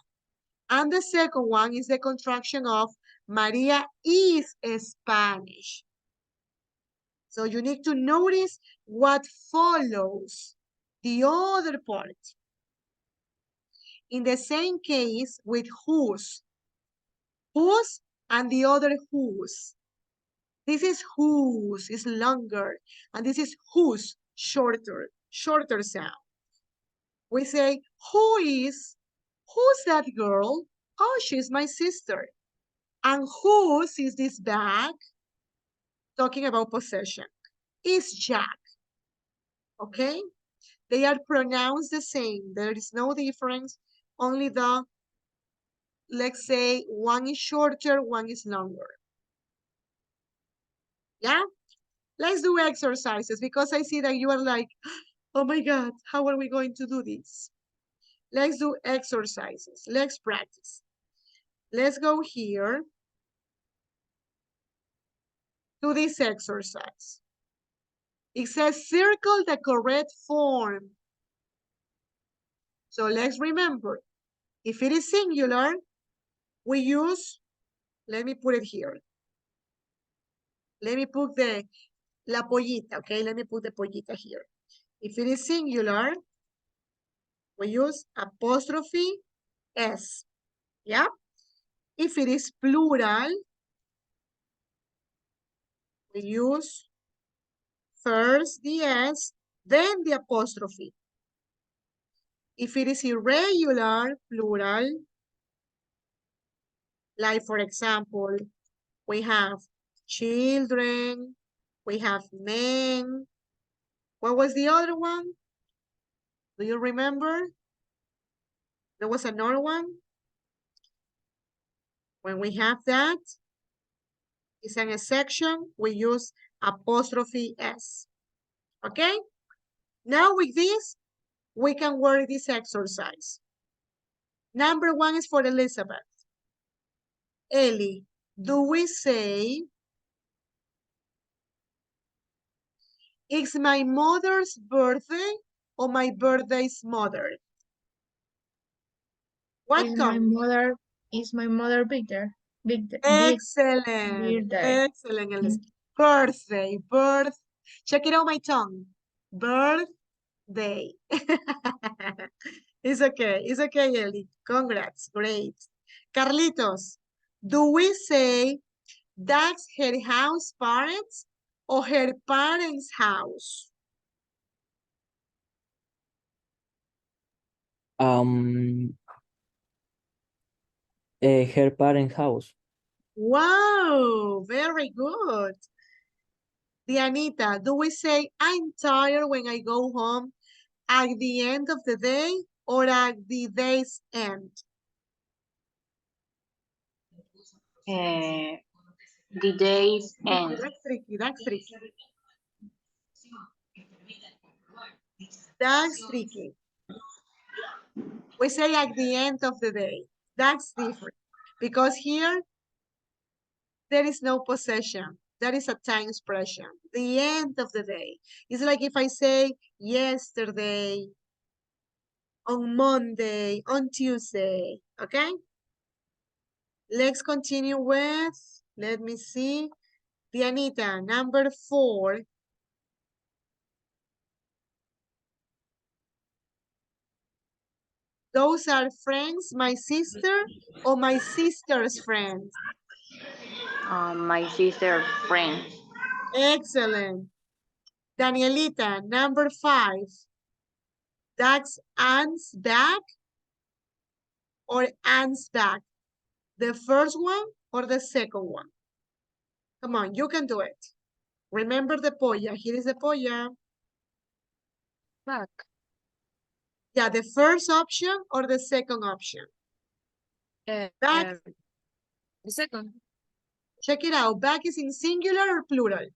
And the second one is the contraction of Maria is Spanish. So you need to notice what follows the other part. In the same case with whose. Whose and the other whose. This is whose, is longer. And this is whose, shorter sound. We say, who's that girl? Oh, she's my sister. And whose is this bag? Talking about possession. Is Jack. Okay? They are pronounced the same. There is no difference. Only the, let's say, one is shorter, one is longer. Yeah? Let's do exercises because I see that you are like, oh my God, how are we going to do this? Let's do exercises. Let's practice. Let's go here to this exercise. It says circle the correct form. So let's remember, if it is singular, we use, let me put it here. Let me put la pollita, okay? Let me put the pollita here. If it is singular, we use apostrophe S, yeah? If it is plural, we use first the S, then the apostrophe. If it is irregular, plural, like for example, we have children, we have men. What was the other one? Do you remember? There was another one. When we have that, it's in a section, we use apostrophe S. Okay? Now with this, we can work this exercise. Number 1 is for Elizabeth. Ellie, do we say, it's my mother's birthday or my birthday's mother? What Is comes? my mother Victor? Excellent. Birthday. Excellent, Elizabeth. Birthday, check it out my tongue. Birthday. It's okay, Ellie. Congrats, great. Carlitos, do we say that's her house parents or her parents' house? Her parents' house. Wow, very good. Dianita, do we say I'm tired when I go home at the end of the day or at the day's end? The day's end. That's tricky, that's tricky. That's tricky. We say at the end of the day. That's different. Because here, there is no possession. That is a time expression. The end of the day. It's like if I say yesterday, on Monday, on Tuesday, okay? Let's continue with, let me see, Dianita, number 4. Those are friends, my sister or my sister's friends? My sister's friends. Excellent. Danielita, number 5. That's Anne's bag or Anne's bag? The first one or the second one? Come on, you can do it. Remember the polla. Here is the polla. Back. Yeah, the first option or the second option? Back. The second. Check it out. Back is in singular or plural?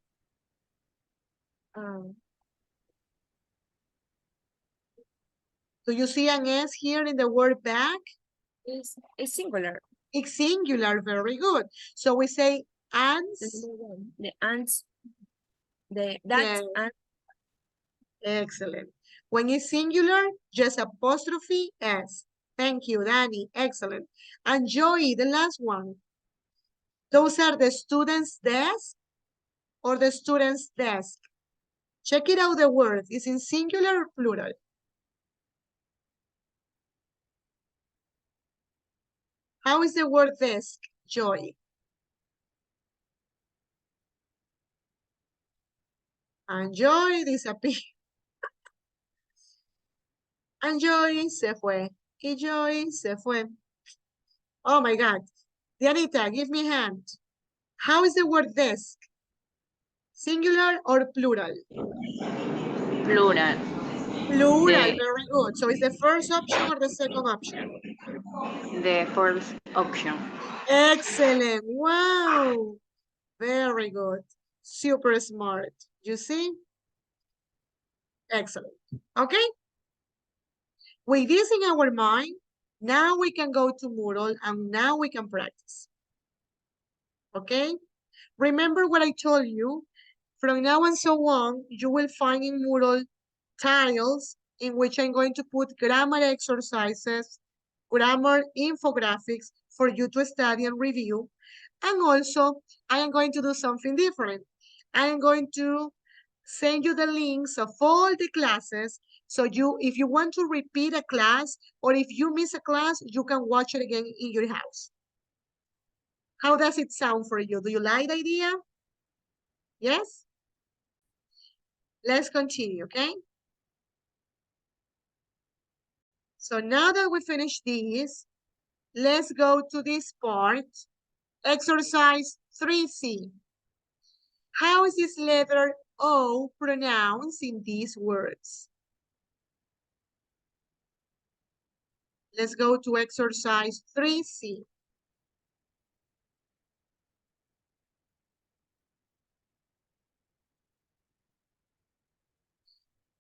Do you see an S here in the word back? It's singular. It's singular, very good. So we say Anne's. The ants. That's Yes. ant. Excellent. When it's singular, just apostrophe S. Thank you, Danny. Excellent. And Joey, the last one. Those are the student's desk or the student's desk. Check it out, the word. Is in singular or plural? How is the word desk, Joy? And Joy disappeared. And Joy se fue. Y Joy se fue. Oh my God. Dianita, give me a hand. How is the word desk? Singular or plural? Plural. Plural, The- very good. So is the first option or the second option? The first option. Excellent. Wow. Very good. Super smart. You see? Excellent. Okay. With this in our mind, now we can go to Moodle and now we can practice. Okay? Remember what I told you? From now and so on, you will find in Moodle tiles in which I'm going to put grammar exercises, grammar infographics for you to study and review. And also, I am going to do something different. I am going to send you the links of all the classes. So if you want to repeat a class or if you miss a class, you can watch it again in your house. How does it sound for you? Do you like the idea? Yes? Let's continue, okay? So now that we finished this, let's go to this part. Exercise 3C. How is this letter O pronounced in these words? Let's go to exercise 3C.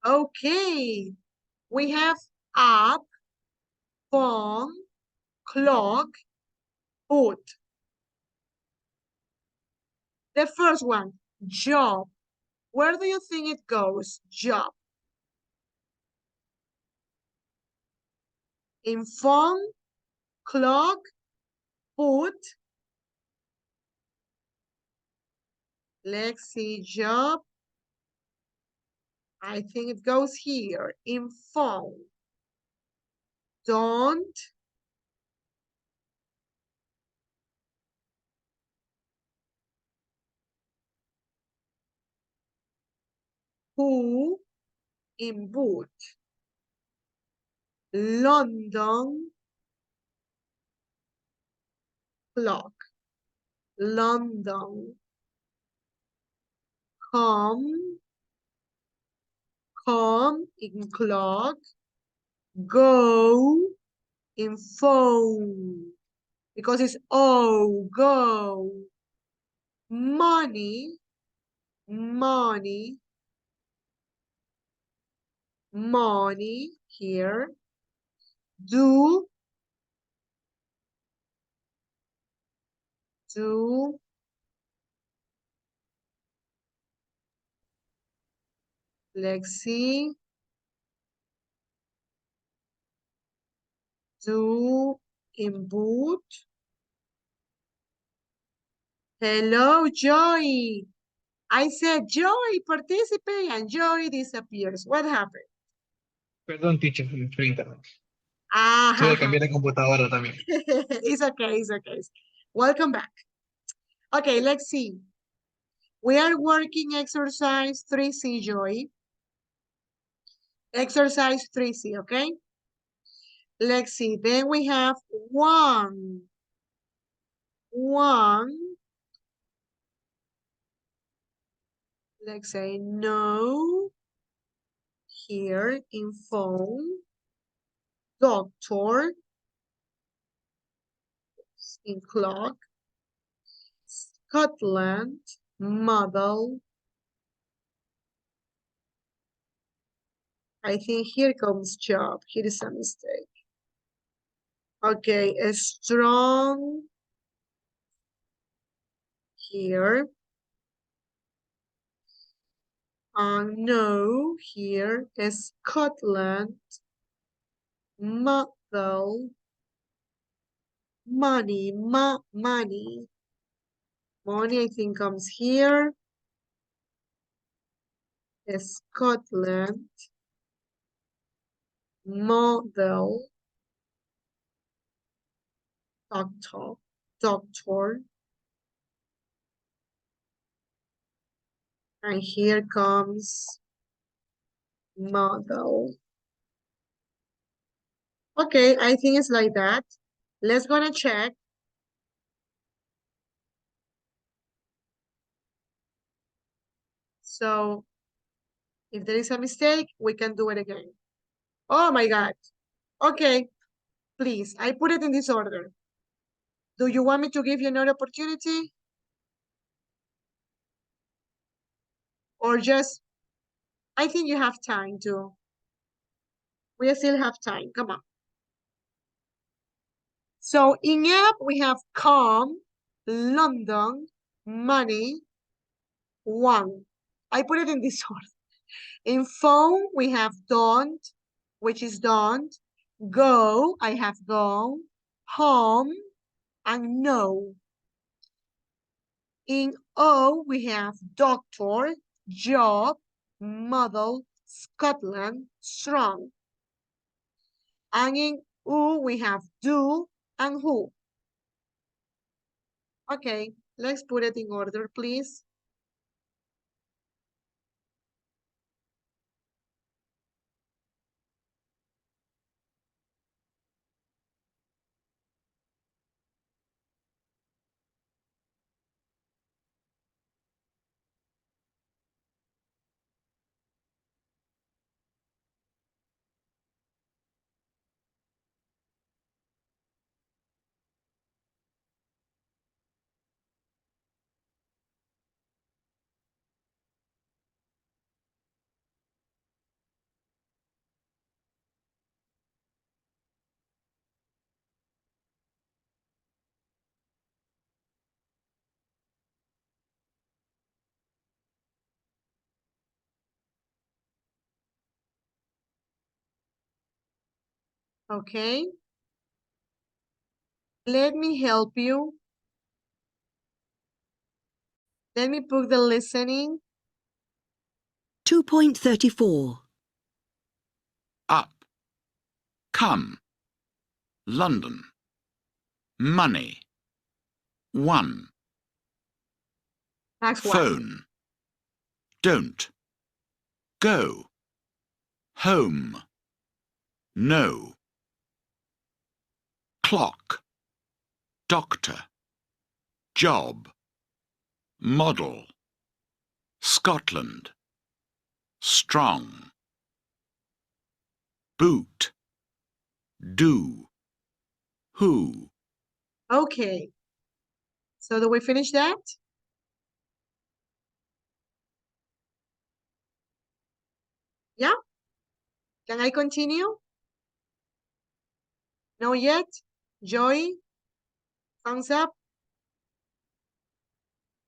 Okay, we have up, phone, clock, boot. The first one, job. Where do you think it goes? Job. In phone, clock, boot. Let's see, job. I think it goes here, in phone. Don't. Who, in boot. London, clock. London. Come in clock. Go in phone. Because it's O, go. Money, money. Money here. Do. Let's see. Do in boot. Hello, Joy. I said, Joy, participate, and Joy disappears. What happened? Perdón, teacher, fue internet. Ah, Tuve que cambiar de computadora también. it's okay, it's okay. Welcome back. Okay, let's see. We are working exercise 3C, Joy. Exercise 3C, okay? Let's see. Then we have one. Let's say no. Here in phone. Doctor. In clock. Scotland. Model. I think here comes job. Here is a mistake. Okay, a strong. Here. No, here is Scotland. Model. Money, money. Money, I think, comes here. Scotland. Model. Doctor. And here comes model. Okay, I think it's like that. Let's gonna check. So if there is a mistake, we can do it again. Oh my God. Okay, please, I put it in this order. Do you want me to give you another opportunity? Or just, I think you have time to. We still have time. Come on. So in app, we have come, London, money, one. I put it in this order. In phone, we have don't, which is don't. Go, I have gone. Home, and no. In O, we have doctor, job, model, Scotland, strong. And in U, we have do and who. Okay, let's put it in order, please. Okay. Let me help you. Let me put the listening. 2.34. Up, come, London, money, one, Next one. phone, don't, go, home, no, clock, doctor, job, model, Scotland, strong, boot, do, who. Okay. So do we finish that? Yeah? Can I continue? No yet? Joy? Thumbs up?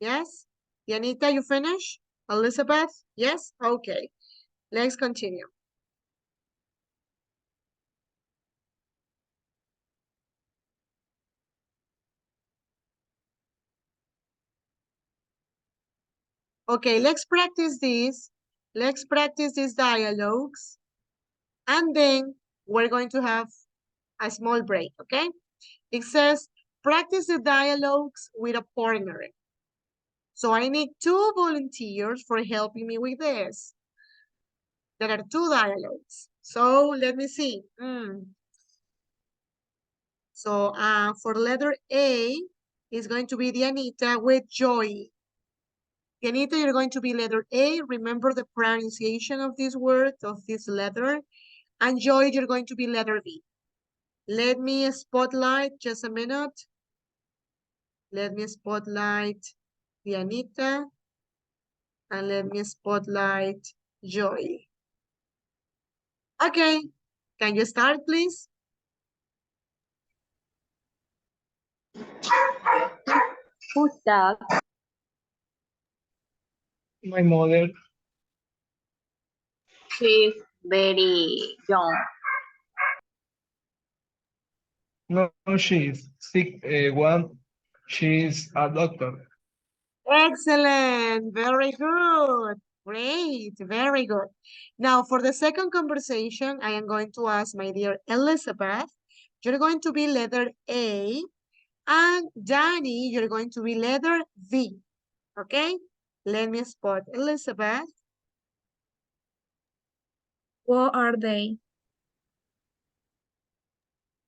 Yes? Yanita, you finish? Elizabeth? Yes? Okay. Let's continue. Okay, let's practice this. Let's practice these dialogues. And then we're going to have a small break, okay? It says, practice the dialogues with a partner. So I need 2 volunteers for helping me with this. There are 2 dialogues. So let me see. So for letter A, is going to be Dianita with Joy. Dianita, you're going to be letter A. Remember the pronunciation of this word, of this letter. And Joy, you're going to be letter B. Let me spotlight, just a minute. Let me spotlight Dianita. And let me spotlight Joy. Okay, can you start, please? Who's that? My mother, She's very young. no, she's sick. She's a doctor. Excellent, very good. Great, very good. Now for the second conversation, I am going to ask my dear Elizabeth, you're going to be letter A, and Danny, you're going to be letter V, okay? Let me spot Elizabeth. What are they?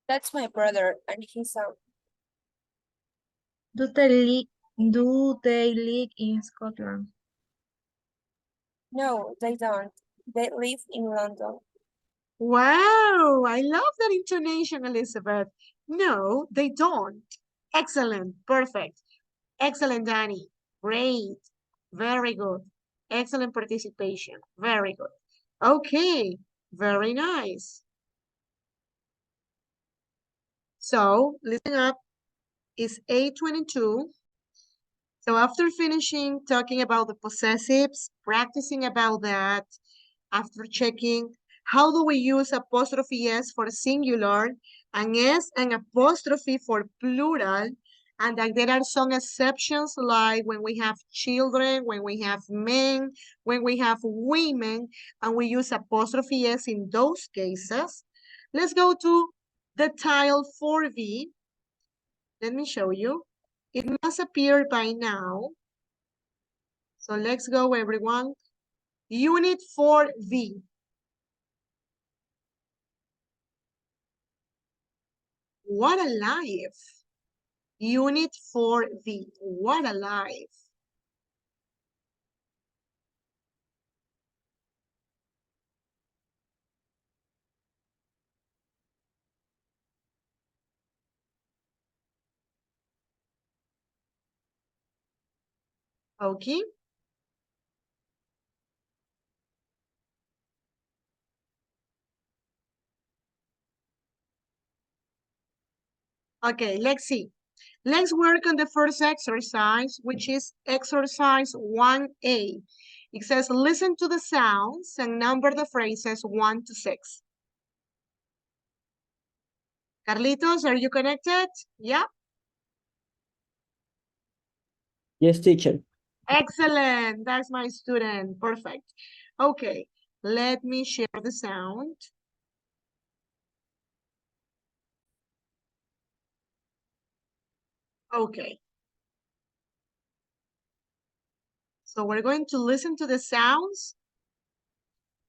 That's my brother, and he's Do they live in Scotland? no, they don't. They live in London. Wow, I love that intonation, Elizabeth. No, they don't. Excellent, perfect. Excellent, Danny. Great, very good. Excellent participation, very good. Okay, very nice. So listen up. It's 8:22. So after finishing talking about the possessives, practicing about that, after checking how do we use apostrophe S for singular and S and apostrophe for plural, and that there are some exceptions like when we have children, when we have men, when we have women, and we use apostrophe S in those cases. Let's go to the tile 4B. Let me show you. It must appear by now. So let's go, everyone. Unit 4B. What a life. Unit 4B. What a life. Okay. Okay, let's see. Let's work on the first exercise, which is exercise 1A. It says, listen to the sounds and number the phrases 1 to 6. Carlitos, are you connected? Yeah? Yes, teacher. Excellent. That's my student. Perfect. Okay, let me share the sound. Okay. So we're going to listen to the sounds.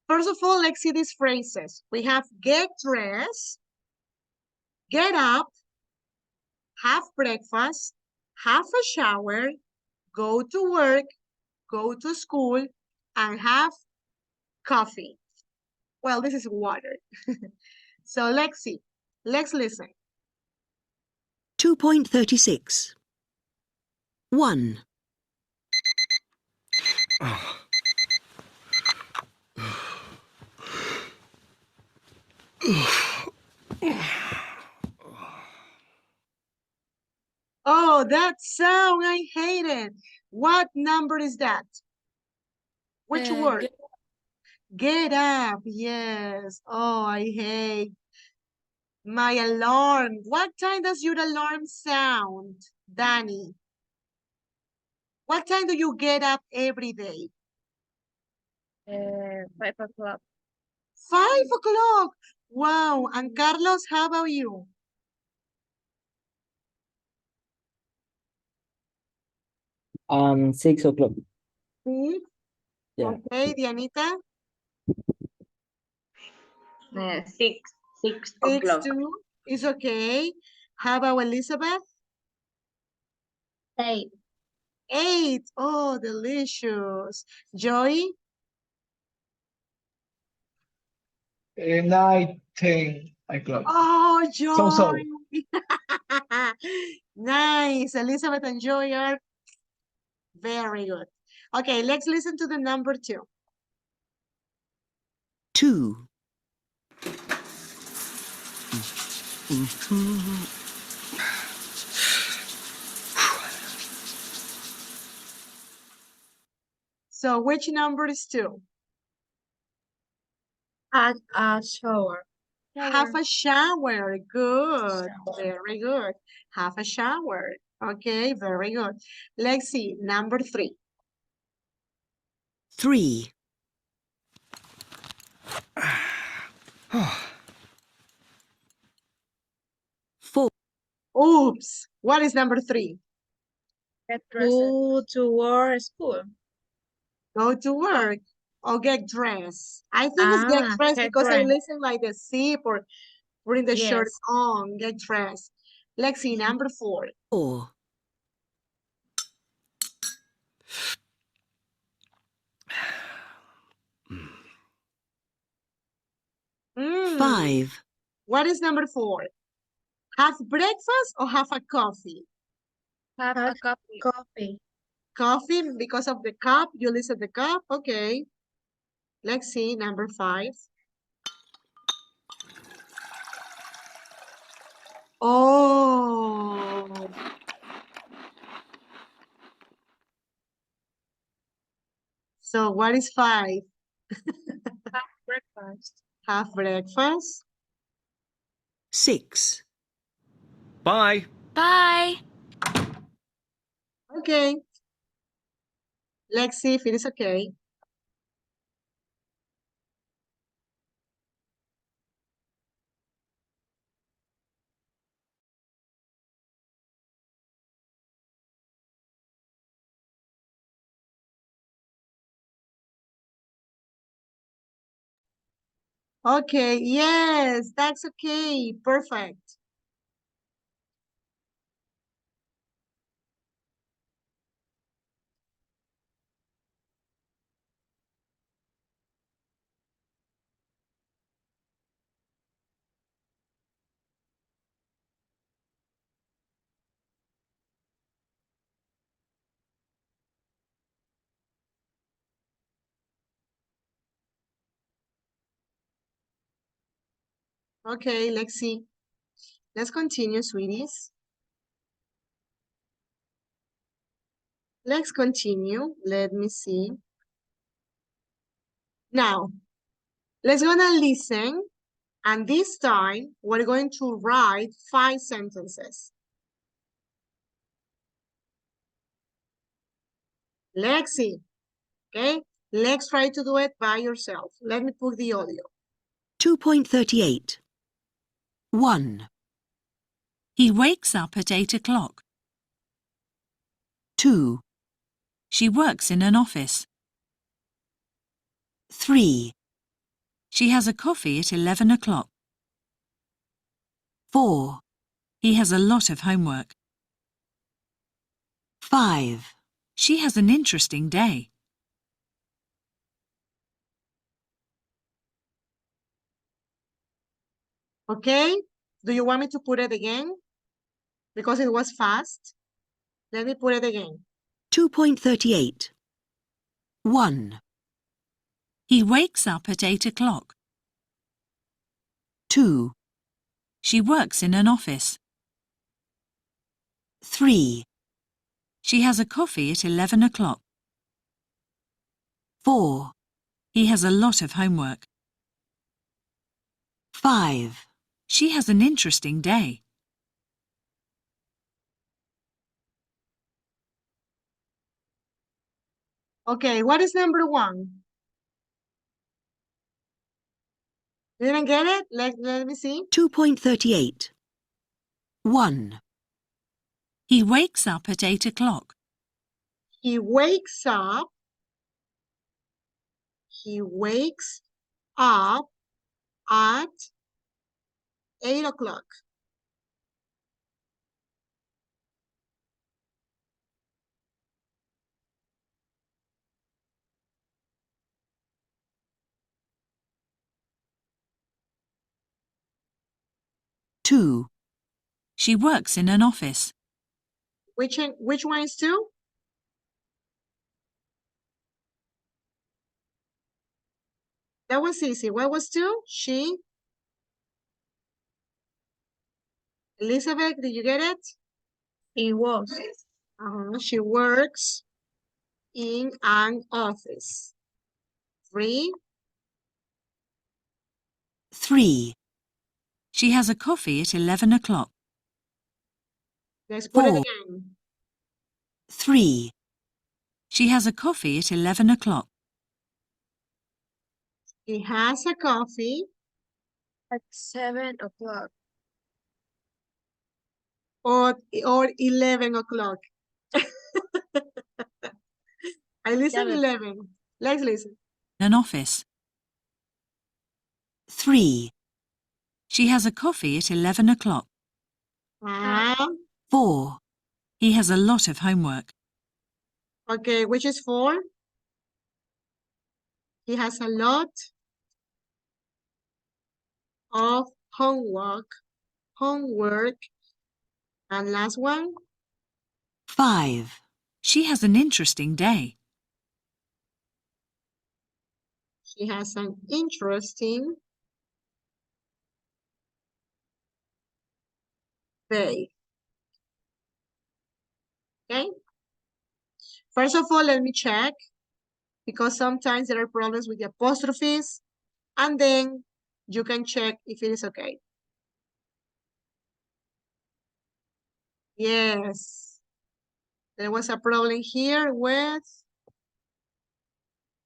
First of all, let's see these phrases. We have get dressed, get up, have breakfast, have a shower, go to work, go to school, and have coffee. Well, this is water. So let's see. Let's listen. 2.36. 1. Oh, that sound, I hate it. What number is that? Which word? Get up, yes. Oh, I hate my alarm. What time does your alarm sound, Danny? What time do you get up every day? 5 o'clock. 5 o'clock. Wow. And Carlos, how about you? Um, 6 o'clock. Six. Yeah. Okay, Dianita? 6 6 o'clock. too is okay. How about Elizabeth? 8. 8. Oh, delicious. Joy? 9, 10 o'clock. Oh, Joy. So. Nice. Elizabeth and Joy are very good. Okay, let's listen to the number 2. 2. So which number is 2? At a shower. Have a shower. Good. Very good. Have a shower. Okay, very good. Let's see. Number 3. 3. 4. Oops. What is number 3? Get dressed. Go to work, school. Go to work or get dressed. I think it's get dressed get because I dressed. listen like the zip or putting the shirt Yes. on. Get dressed. Let's see. Number 4. 4. 5. What is number 4? Have breakfast or have a coffee? Have a cup of coffee. Coffee because of the cup. You listen the cup. Okay. Let's see. Number 5. Oh. So what is 5? Breakfast. Have breakfast. 6. Bye. Bye. Okay. Let's see if it is okay. Okay, yes, that's okay. Perfect. Okay, let's see. Let's continue, sweeties. Let's continue. Let me see. Now, let's gonna listen, and this time we're going to write 5 sentences. Let's see. Okay, let's try to do it by yourself. Let me put the audio. 2.38. 1, He wakes up at 8 o'clock. 2, She works in an office. 3, She has a coffee at 11 o'clock. 4, He has a lot of homework. 5, She has an interesting day. Okay, do you want me to put it again? Because it was fast. Let me put it again. 2.38. 1, He wakes up at 8 o'clock. 2, She works in an office. 3, She has a coffee at 11 o'clock. 4, He has a lot of homework. 5, She has an interesting day. Okay, what is number 1? Didn't get it? Let me see. 2.38. 1, He wakes up at 8 o'clock. He wakes up. He wakes up at 8 o'clock. Two, She works in an office. Which one is 2? That was easy. What was 2? She. Elizabeth, did you get it? It was. She works in an office. 3. 3, She has a coffee at 11 o'clock. Let's put it 4, again. 3, She has a coffee at 11 o'clock. He has a coffee At 7 o'clock. or 11 o'clock. I listen 11. Let's listen. An office. 3, She has a coffee at 11 o'clock. 4, He has a lot of homework. Okay, which is 4? He has a lot of homework. And last one, 5, She has an interesting day. she has an interesting day. Okay? First of all, let me check, because sometimes there are problems with the apostrophes, and then you can check if it is okay. Yes. There was a problem here with,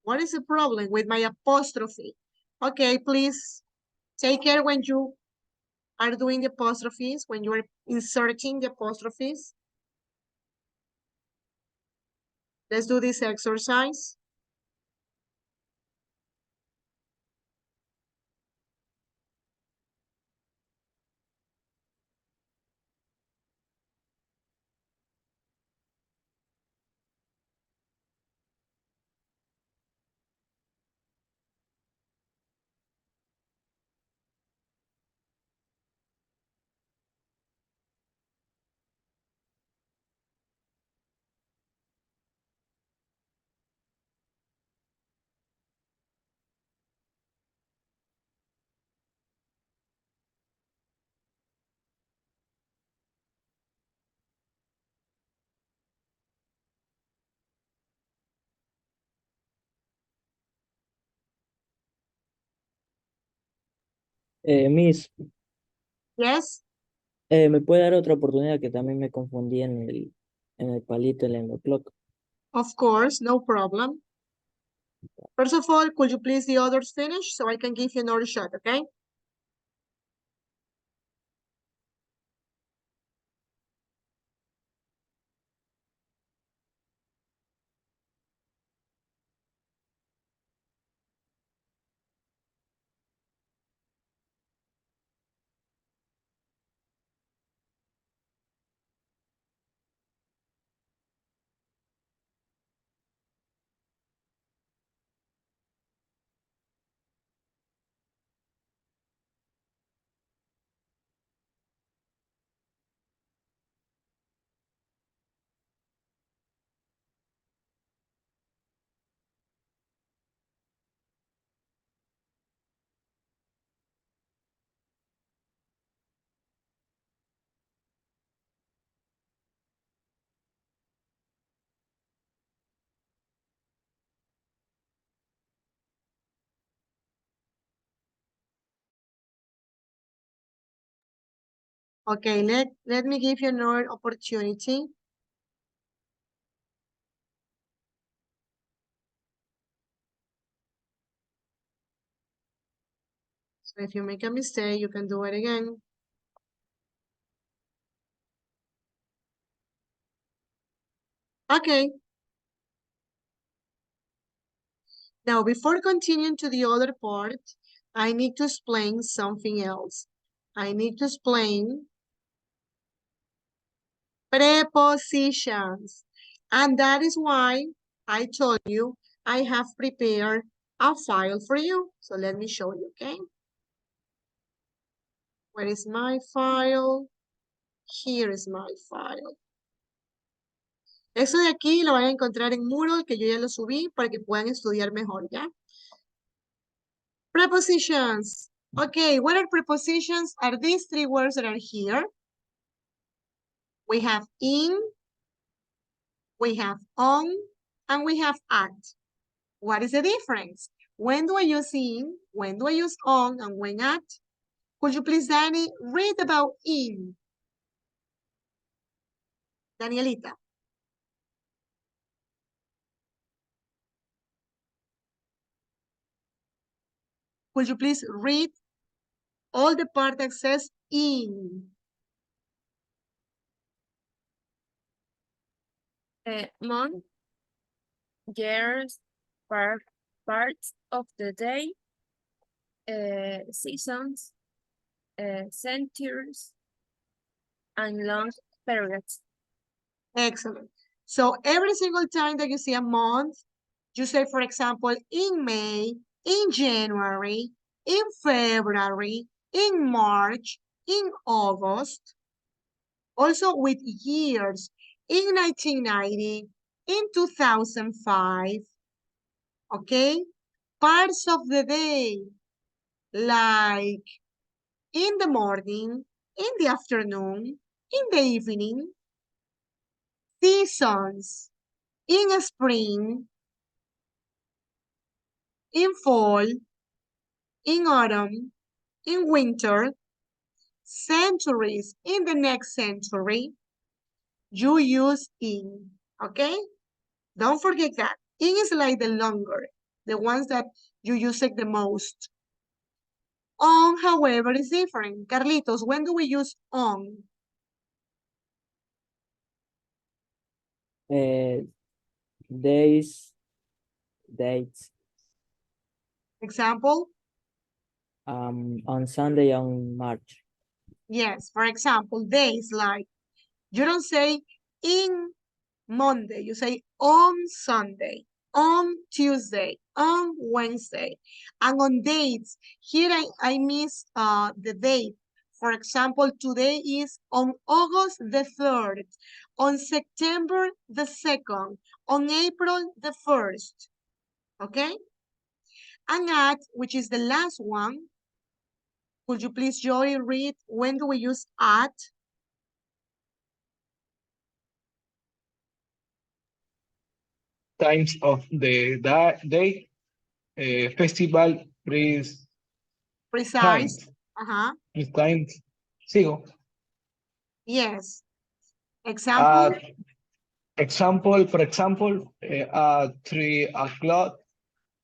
what is the problem with my apostrophe? Okay, please take care when you are doing the apostrophes, when you are inserting the apostrophes. Let's do this exercise. Miss, Yes, ¿me puede dar otra oportunidad que también me confundí en el palito en el clock? of course, no problem. First of all, could you please the others finish so I can give you another shot, okay? Okay, let me give you another opportunity. So if you make a mistake, you can do it again. Okay. Now, before continuing to the other part, I need to explain something else. I need to explain prepositions. And that is why I told you I have prepared a file for you. So let me show you, okay? Where is my file? Here is my file. Eso de aquí lo van a encontrar en Moodle, que yo ya lo subí para que puedan estudiar mejor, ¿ya? Prepositions. Okay, what are prepositions? Are these three words that are here? We have in, we have on, and we have at. What is the difference? When do I use in, when do I use on, and when at? Could you please, Danny, read about in? Danielita. Could you please read all the part that says in? Month, years, parts of the day, seasons, centuries, and long periods. Excellent. So every single time that you see a month, you say, for example, in May, in January, in February, in March, in August. Also with years, in 1990, in 2005, okay? Parts of the day, like in the morning, in the afternoon, in the evening, seasons, in spring, in fall, in autumn, in winter, centuries, in the next century, you use in, okay? Don't forget that. In is like the longer, the ones that you use it the most. On, however, is different. Carlitos, when do we use on? Days, dates, Example? on Sunday on March. Yes, for example, days like, you don't say in Monday, you say on Sunday, on Tuesday, on Wednesday. And on dates, here I miss the date. For example, today is on August the 3rd, on September the 2nd, on April the 1st, okay? And at, which is the last one, could you please, Joy, read when do we use at? Times of the day, festival, Precise. times, times. Sigo. Yes. Example? Example, for example, at 3 o'clock,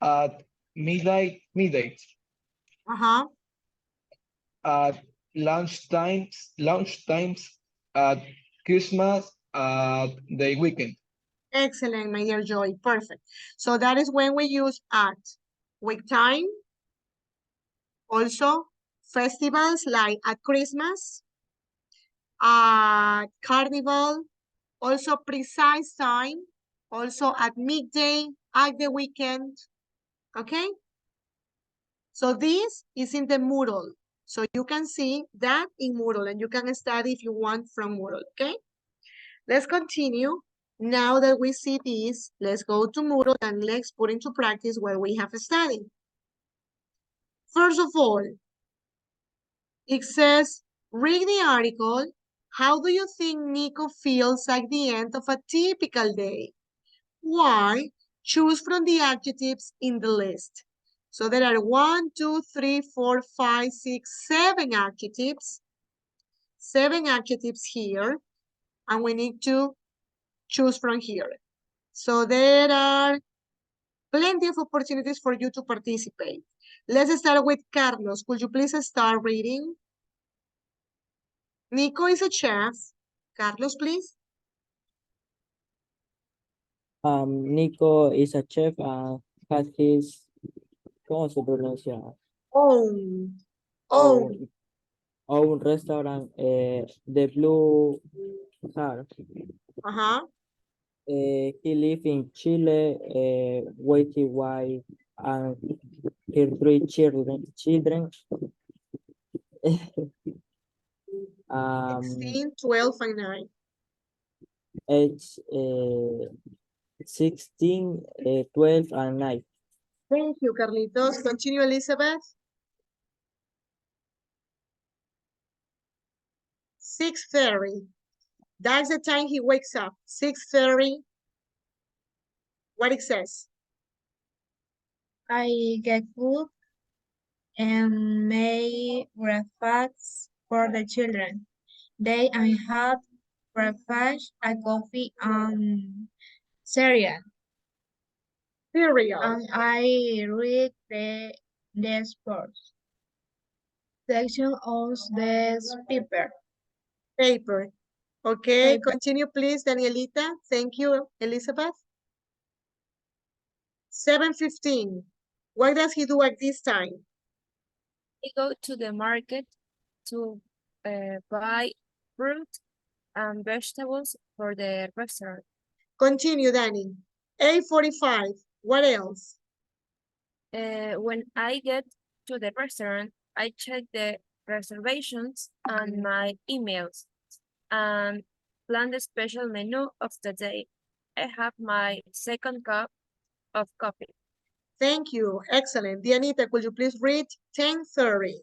at midnight, at lunch times, at Christmas, at the weekend. Excellent, my dear Joy. Perfect. So that is when we use at. Week time. Also, festivals like at Christmas, at Carnival, also precise time, also at midday, at the weekend. Okay? So this is in the Moodle. So you can see that in Moodle and you can study if you want from Moodle, okay? Let's continue. Now that we see this, let's go to Moodle and let's put into practice what we have studied. First of all, it says, read the article. How do you think Nico feels at the end of a typical day? Why? Choose from the adjectives in the list. So there are 1, 2, 3, 4, 5, 6, 7 adjectives. 7 adjectives here. And we need to choose from here. So there are plenty of opportunities for you to participate. Let's start with Carlos. Could you please start reading? Nico is a chef. Carlos, please. Nico is a chef and has his, ¿cómo se pronuncia? Own. Own restaurant, the Blue Heart. Uh-huh. He lives in Chile with his wife and his 3 children. 16, 12, and 9. Age 16, 12, and 9. Thank you, Carlitos. Continue, Elizabeth. 6:30. That's the time he wakes up. 6:30. What it says? I get food and make breakfast for the children. They I had breakfast, a coffee, cereal. Cereal. And I read the sports section of the paper. Paper. Okay, Paper. continue, please, Danielita. Thank you, Elizabeth. 7:15. What does he do at this time? We go to the market to buy fruit and vegetables for the restaurant. Continue, Danny. 8:45. What else? When I get to the restaurant, I check the reservations and my emails and plan the special menu of the day. I have my second cup of coffee. Thank you. Excellent. Dianita, could you please read 10:30?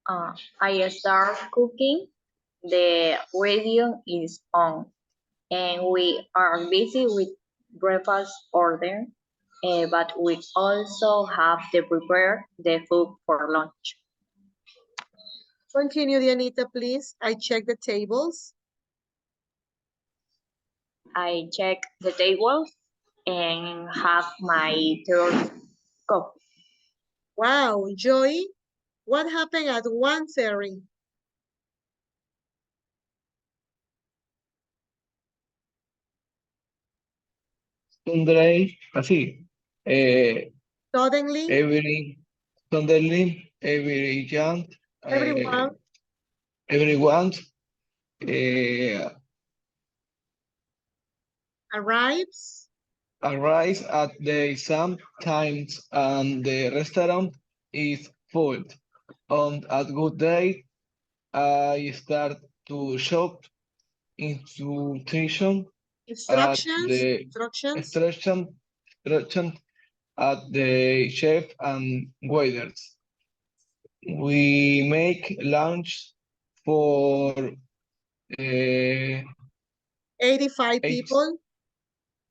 I start cooking. The radio is on, and we are busy with breakfast order, but we also have to prepare the food for lunch. Continue, Dianita, please. I check the tables. I check the tables and have my third coffee. Wow, Joy, what happened at 1:30? Suddenly, así, Suddenly, suddenly, every young, everyone everyone, uh, arrives. arrives at the same times and the restaurant is full. On a good day, I start to shop instruction at the instruction at the chef and waiters. We make lunch for 85 people.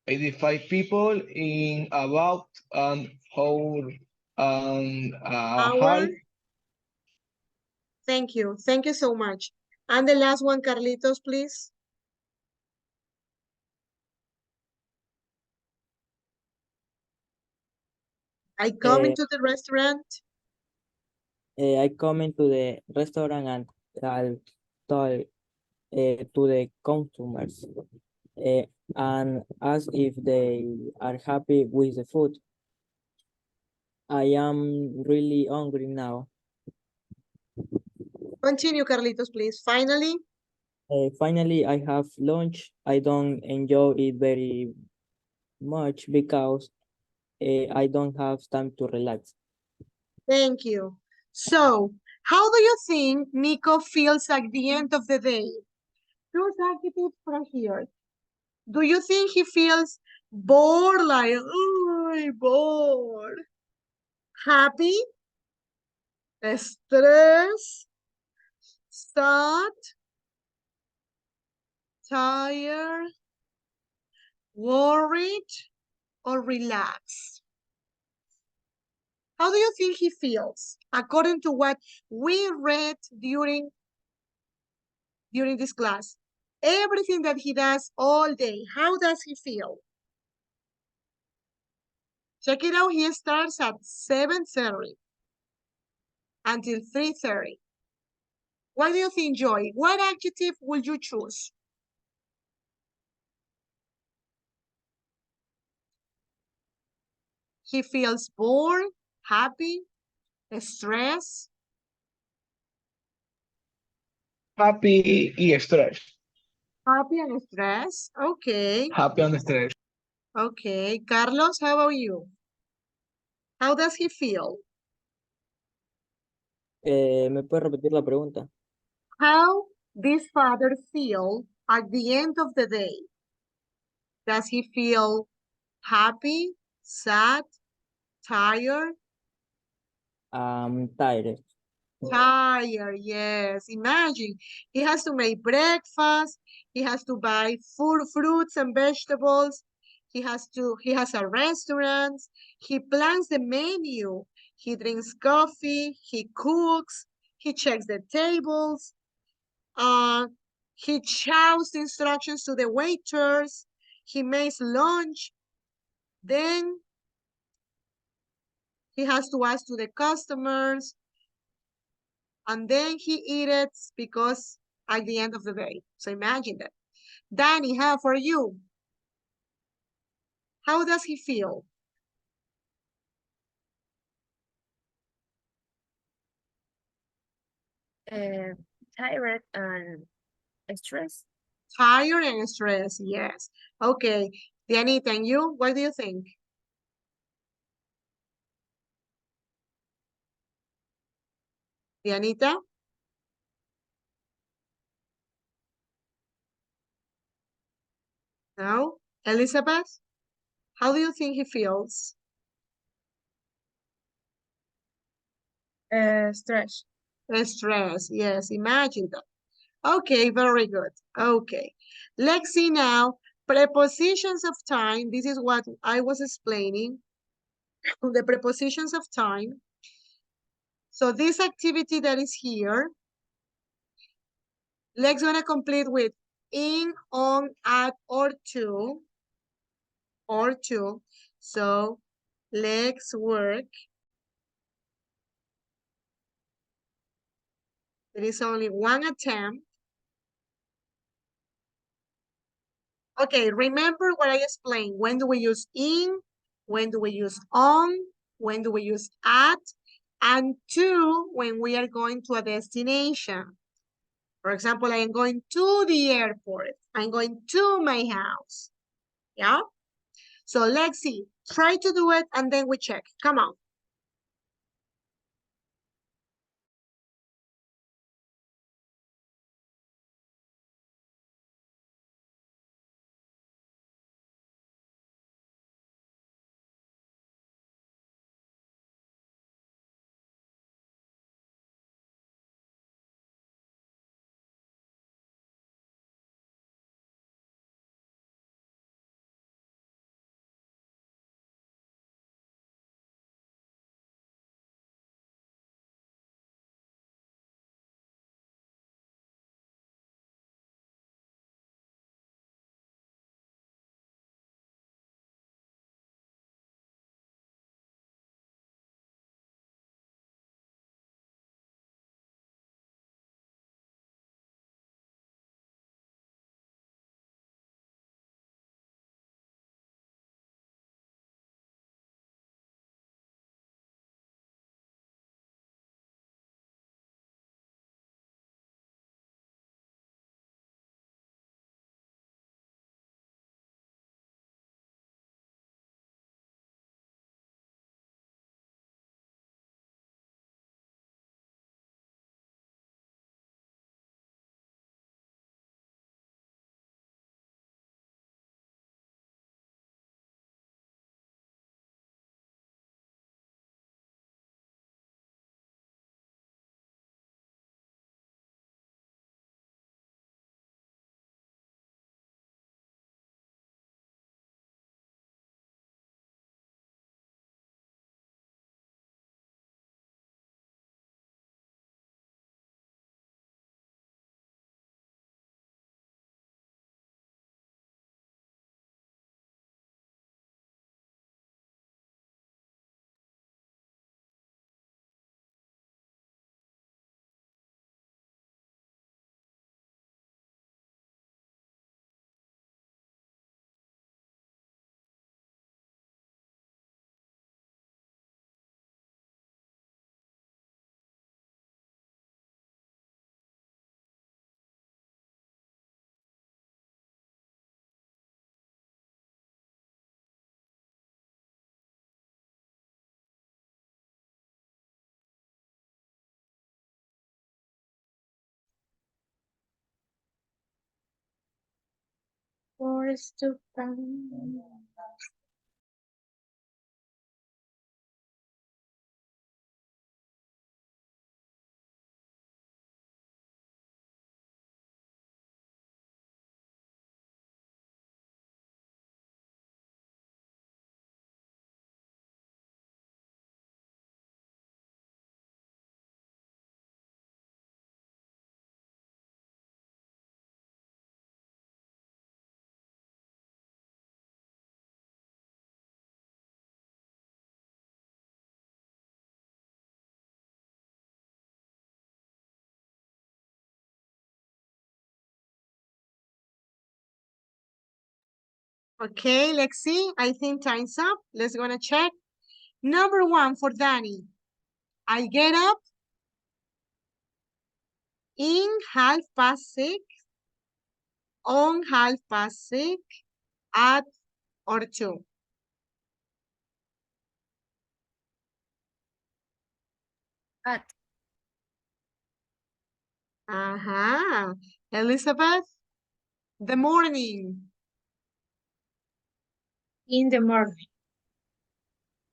85 people in about an hour and a half. Thank you. Thank you so much. And the last one, Carlitos, please. I come into the restaurant. I come into the restaurant and I'll talk to the customers and ask if they are happy with the food. I am really hungry now. Continue, Carlitos, please. Finally, I have lunch. I don't enjoy it very much because I don't have time to relax. Thank you. So, how do you think Nico feels at the end of the day? Choose adjectives from here. Do you think he feels bored, like, oh, bored? Happy? Stress? Sad? Tired? Worried? Or relaxed? How do you think he feels according to what we read during this class? Everything that he does all day, how does he feel? Check it out, he starts at 7:30 until 3:30. What do you think, Joy? What adjective would you choose? He feels bored, happy, stressed. Happy y stress. Happy and stressed. Okay. Happy and stress. Okay. Carlos, how about you? How does he feel? ¿Me puede repetir la pregunta? How this father feel at the end of the day? Does he feel happy, sad, tired? Tired. Tired, yes. Imagine, he has to make breakfast, he has to buy fruits and vegetables, he has a restaurant, he plans the menu, he drinks coffee, he cooks, he checks the tables, he shouts the instructions to the waiters, he makes lunch, then he has to ask to the customers, and then he eats because at the end of the day. So imagine that. Danny, how for you? How does he feel? Tired and stressed. Tired and stressed, yes. Okay, Dianita, and you, what do you think? Dianita? No? Elizabeth? How do you think he feels? Stress. Stress, yes, imagine that. Okay, very good. Okay, let's see now. Prepositions of time. This is what I was explaining. The prepositions of time. So this activity that is here, let's gonna complete with in, on, at, or to. So let's work. There is only one attempt. Okay, remember what I explained. When do we use in? When do we use on? When do we use at? And to when we are going to a destination. For example, I am going to the airport. I'm going to my house. Yeah? So let's see. Try to do it and then we check. Come on. Forced to come. Okay, let's see. I think time's up. Let's gonna check. Number one for Danny. I get up in 6:30, on 6:30, at or to. At. Uh-huh. Elizabeth, the morning. In the morning.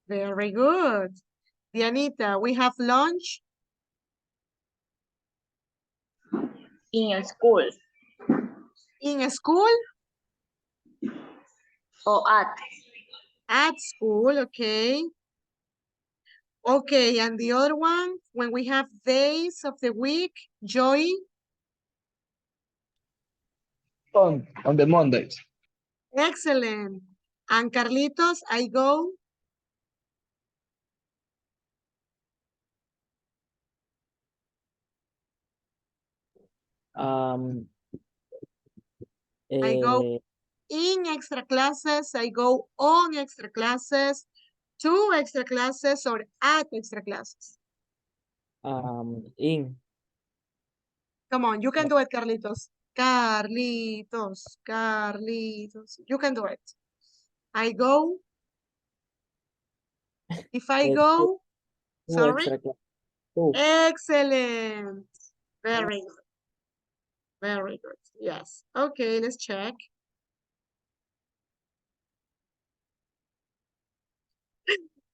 Very good. Dianita, we have lunch in school In a school? or At school, okay. Okay, and the other one, when we have days of the week, Joy? On the Mondays. Excellent. And Carlitos, I go? I go eh, in extra classes, I go on extra classes, to extra classes, or at extra classes. in, Come on, you can do it, Carlitos. Carlitos, Carlitos. You can do it. I go. If I two, go, two sorry. extra class, two. Excellent. Very good. Very good. Yes. Okay, let's check.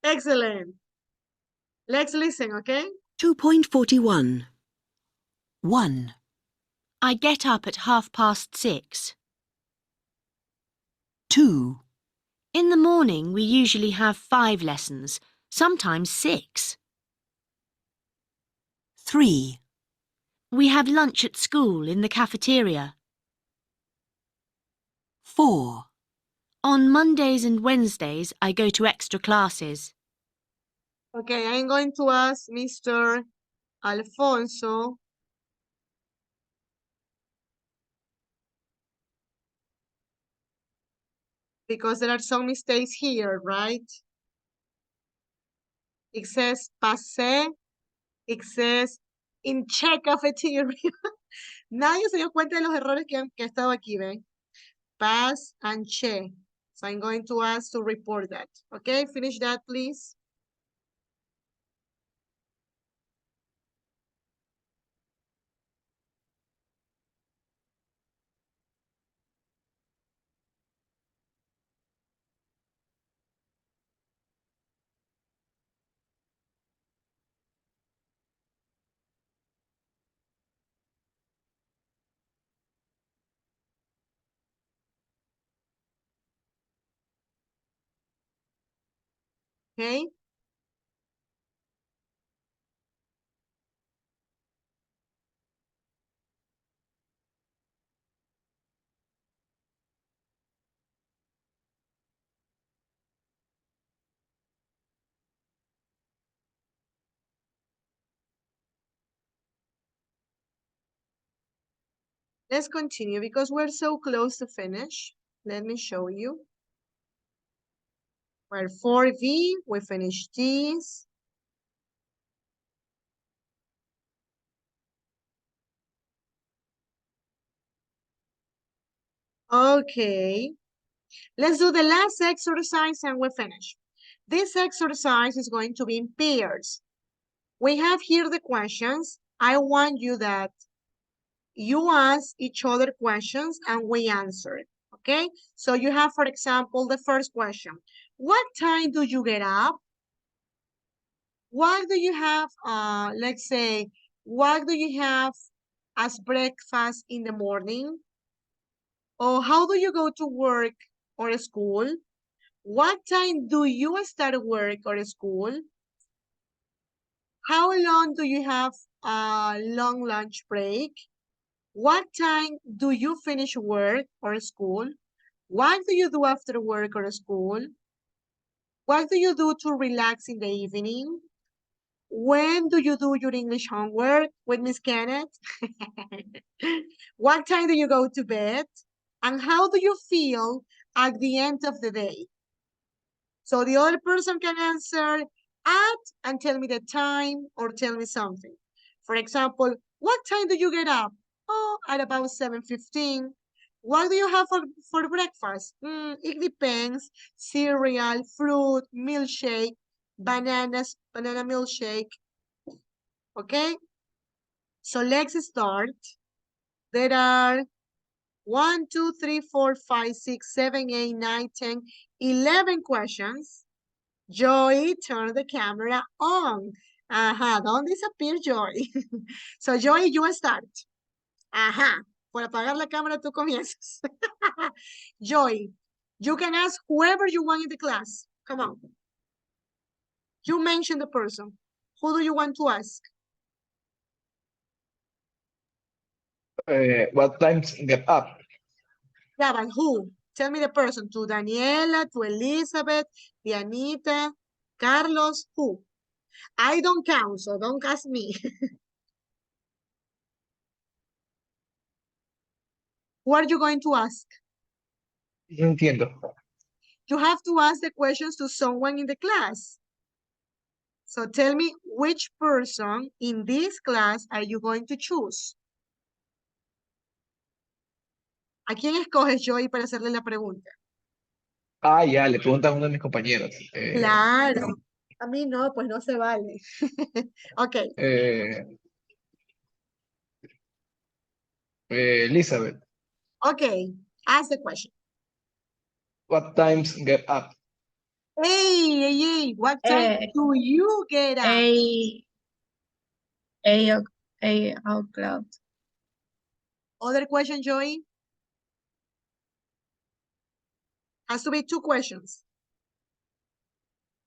Excellent. Let's listen, okay? 2.41. 1, I get up at 6:30. 2, In the morning, we usually have 5 lessons, sometimes 6. 3, We have lunch at school in the cafeteria. 4, On Mondays and Wednesdays, I go to extra classes. Okay, I'm going to ask Mr. Alfonso. Because there are some mistakes here, right? It says pasé. It says in check cafeteria. Nadie se dio cuenta de los errores que han estado aquí, ¿ven? Pass and che. So I'm going to ask to report that. Okay, finish that, please. Okay. Let's continue because we're so close to finish. Let me show you. We're 4V, we finished this. Okay. Let's do the last exercise and we finish. This exercise is going to be in pairs. We have here the questions. I want you that you ask each other questions and we answer it, okay? So you have, for example, the first question. What time do you get up? What do you have, let's say, what do you have as breakfast in the morning? Or how do you go to work or school? What time do you start work or school? How long do you have a long lunch break? What time do you finish work or school? What do you do after work or school? What do you do to relax in the evening? When do you do your English homework with Miss Kenneth? What time do you go to bed? And how do you feel at the end of the day? So the other person can answer at and tell me the time or tell me something. For example, what time do you get up? Oh, at about 7:15. What do you have for breakfast? It depends. Cereal, fruit, milkshake, banana milkshake. Okay? So let's start. There are 1, 2, 3, 4, 5, 6, 7, 8, 9, 10, 11 questions. Joy, turn the camera on. Don't disappear, Joy. So Joy, you start. Ajá. Por apagar la cámara tú comienzas. Joy, you can ask whoever you want in the class. Come on. You mention the person. Who do you want to ask? What times get up? Yeah, but who? Tell me the person. To Daniela, to Elizabeth, Dianita, Carlos, who? I don't count, so don't ask me. Who are you going to ask? No entiendo. You have to ask the questions to someone in the class. So tell me which person in this class are you going to choose? ¿A quién escoges, Joy, para hacerle la pregunta? Ah, ya, le preguntas a uno de mis compañeros. Claro. A mí no, pues no se vale. Ok. Elizabeth, Okay. Ask the question. what times get up? Hey, what time do you get up? 8 o'clock. Other question, Joy? Has to be 2 questions.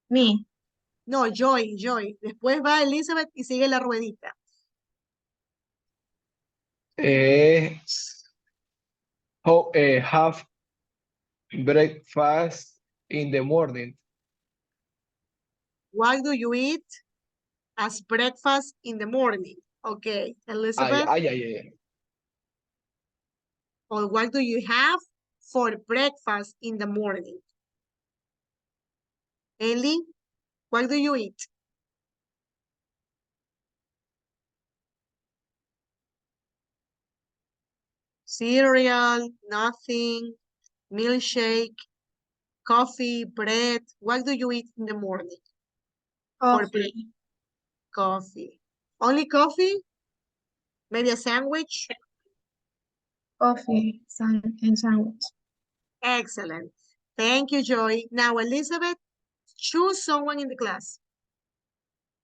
Me. No, Joy. Después va Elizabeth y sigue la ruedita. Have breakfast in the morning. What do you eat as breakfast in the morning? Okay, Elizabeth. Ay. Or what do you have for breakfast in the morning? Ellie, what do you eat? Cereal, nothing, milkshake, coffee, bread. What do you eat in the morning? For break- Coffee. Only coffee? Maybe a sandwich? Coffee and sandwich. Excellent. Thank you, Joy. Now, Elizabeth, choose someone in the class.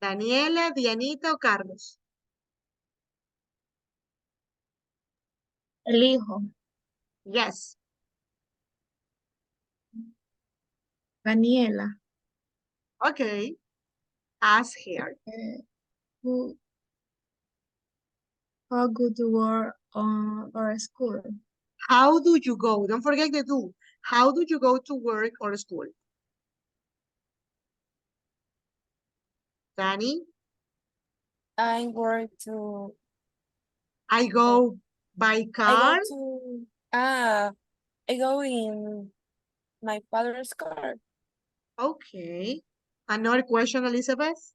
Daniela, Dianita, o Carlos. Elijo. Yes. Daniela. Okay. Ask her. How good to work on or school? How do you go? Don't forget the do. How do you go to work or school? Danny? I work to, I go by car. I go in my father's car. Okay. Another question, Elizabeth?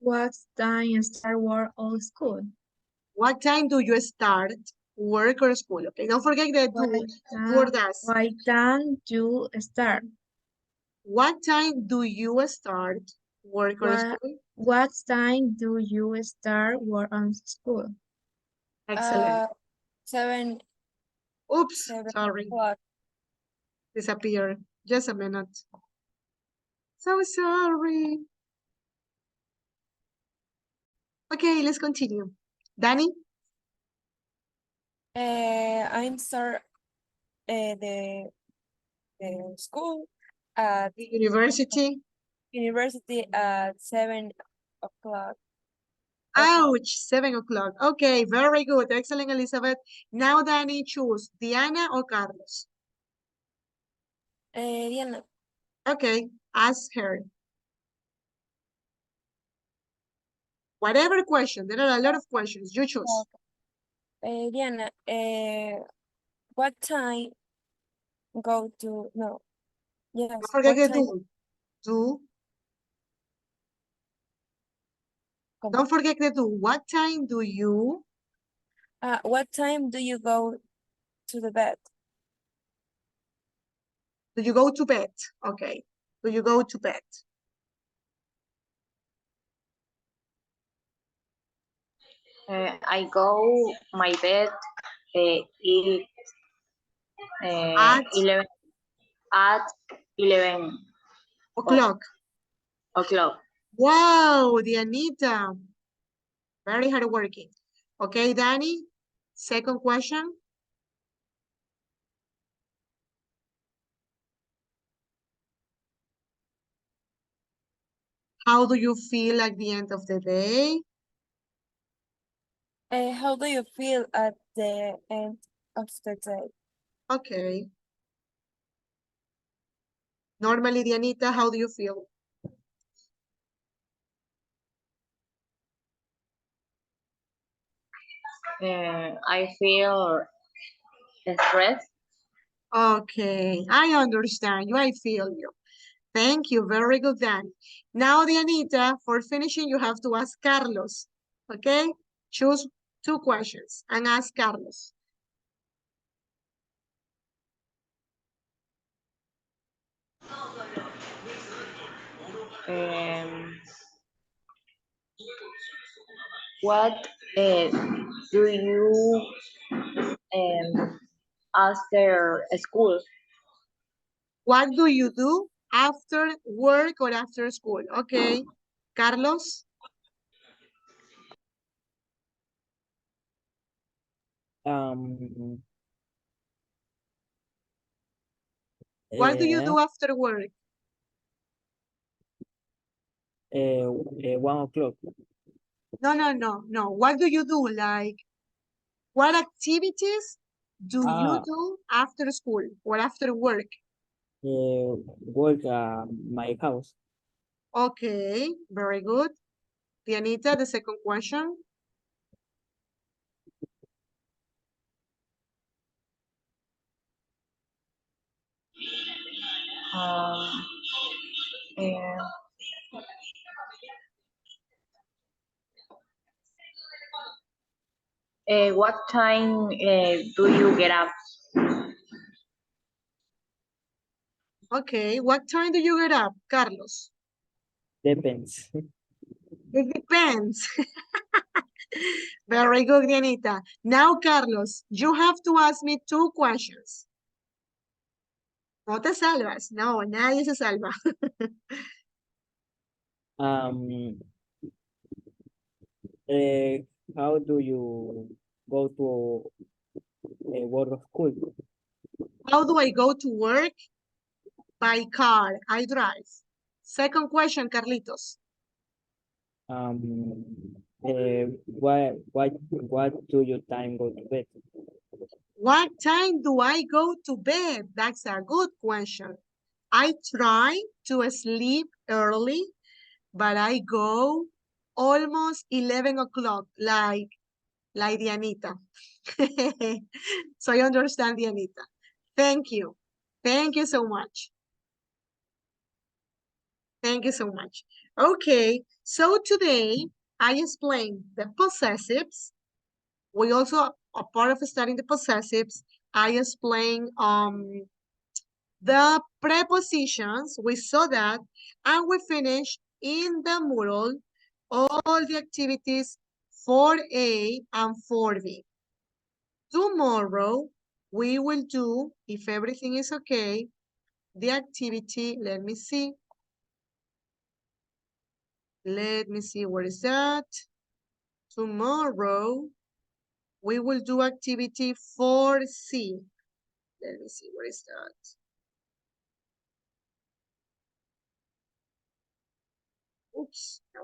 What time start work or school? What time do you start work or school? Okay, don't forget the do or does. What time you start? What time do you start work or school? What time do you start work on school? Excellent. 7 Oops, sorry. o'clock. Disappeared. Just a minute. So sorry. Okay, let's continue. Danny? I'm start the school at The university? university at 7 o'clock. Ouch, 7 o'clock. Okay, very good. Excellent, Elizabeth. Now, Danny, choose Diana or Carlos. Diana. Okay, ask her. Whatever question, there are a lot of questions. You choose. Diana, what time go to, no, yes, Don't forget what the time, do. Do. Don't forget the do. What time do you? what time do you go to the bed? Do you go to bed? Okay. Do you go to bed? I go my bed is At 11 at 11 o'clock. o'clock. Wow, Dianita. Very hardworking. Okay, Danny, second question. How do you feel at the end of the day? How do you feel at the end of the day? Okay. Normally, Dianita, how do you feel? I feel stressed. Okay, I understand you. I feel you. Thank you. Very good, Danny. Now, Dianita, for finishing, you have to ask Carlos. Okay? Choose 2 questions and ask Carlos. What do you after school? What do you do after work or after school? Okay. Carlos? What do you do after work? 1 o'clock. No. What do you do? Like, what activities do you do after school or after work? Work my house. Okay, very good. Dianita, the second question. And what time do you get up? Okay, what time do you get up, Carlos? Depends. It depends. Very good, Dianita. Now, Carlos, you have to ask me 2 questions. No te salvas. No, nadie se salva. How do you go to work of school? How do I go to work? By car. I drive. Second question, Carlitos. What do you time go to bed? What time do I go to bed? That's a good question. I try to sleep early, but I go almost 11 o'clock, like Dianita. So I understand, Dianita. Thank you. Thank you so much. Thank you so much. Okay, so today I explained the possessives. We also, a part of studying the possessives, I explained the prepositions. We saw that, and we finished in the mural all the activities 4A and 4B. Tomorrow, we will do, if everything is okay, the activity, let me see, where is that? Tomorrow, we will do activity 4C. Let me see, where is that? Oops, no.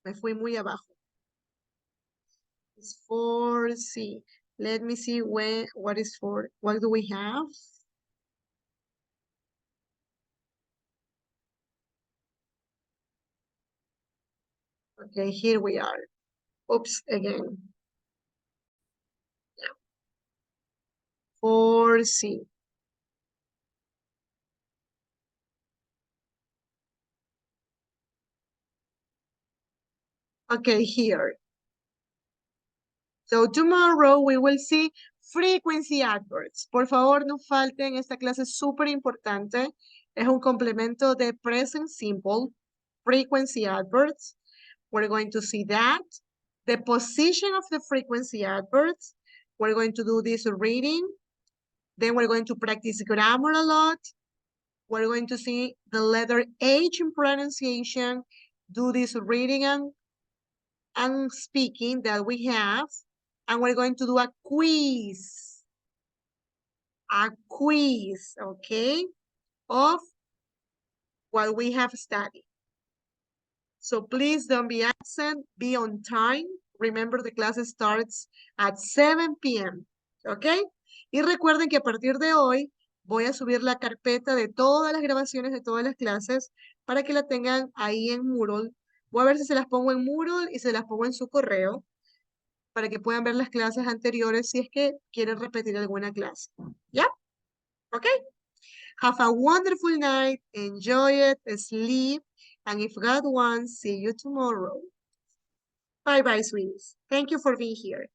Me fui muy abajo. It's 4C. Let me see what is what do we have? Okay, here we are. Oops, again. 4C. Okay, here. So tomorrow we will see frequency adverbs. Por favor, no falten, esta clase es súper importante. Es un complemento de present simple, frequency adverbs. We're going to see that. The position of the frequency adverbs. We're going to do this reading. Then we're going to practice grammar a lot. We're going to see the letter H in pronunciation do this reading and speaking that we have, and we're going to do a quiz. A quiz, okay, of what we have studied. So please don't be absent, be on time. Remember the class starts at 7 p.m., okay? Y recuerden que a partir de hoy voy a subir la carpeta de todas las grabaciones de todas las clases para que la tengan ahí en Moodle. Voy a ver si se las pongo en Moodle y se las pongo en su correo para que puedan ver las clases anteriores si es que quieren repetir alguna clase. ¿Ya? ¿Ok? Have a wonderful night. Enjoy it. Sleep. And if God wants, see you tomorrow. Bye-bye, sweeties. Thank you for being here.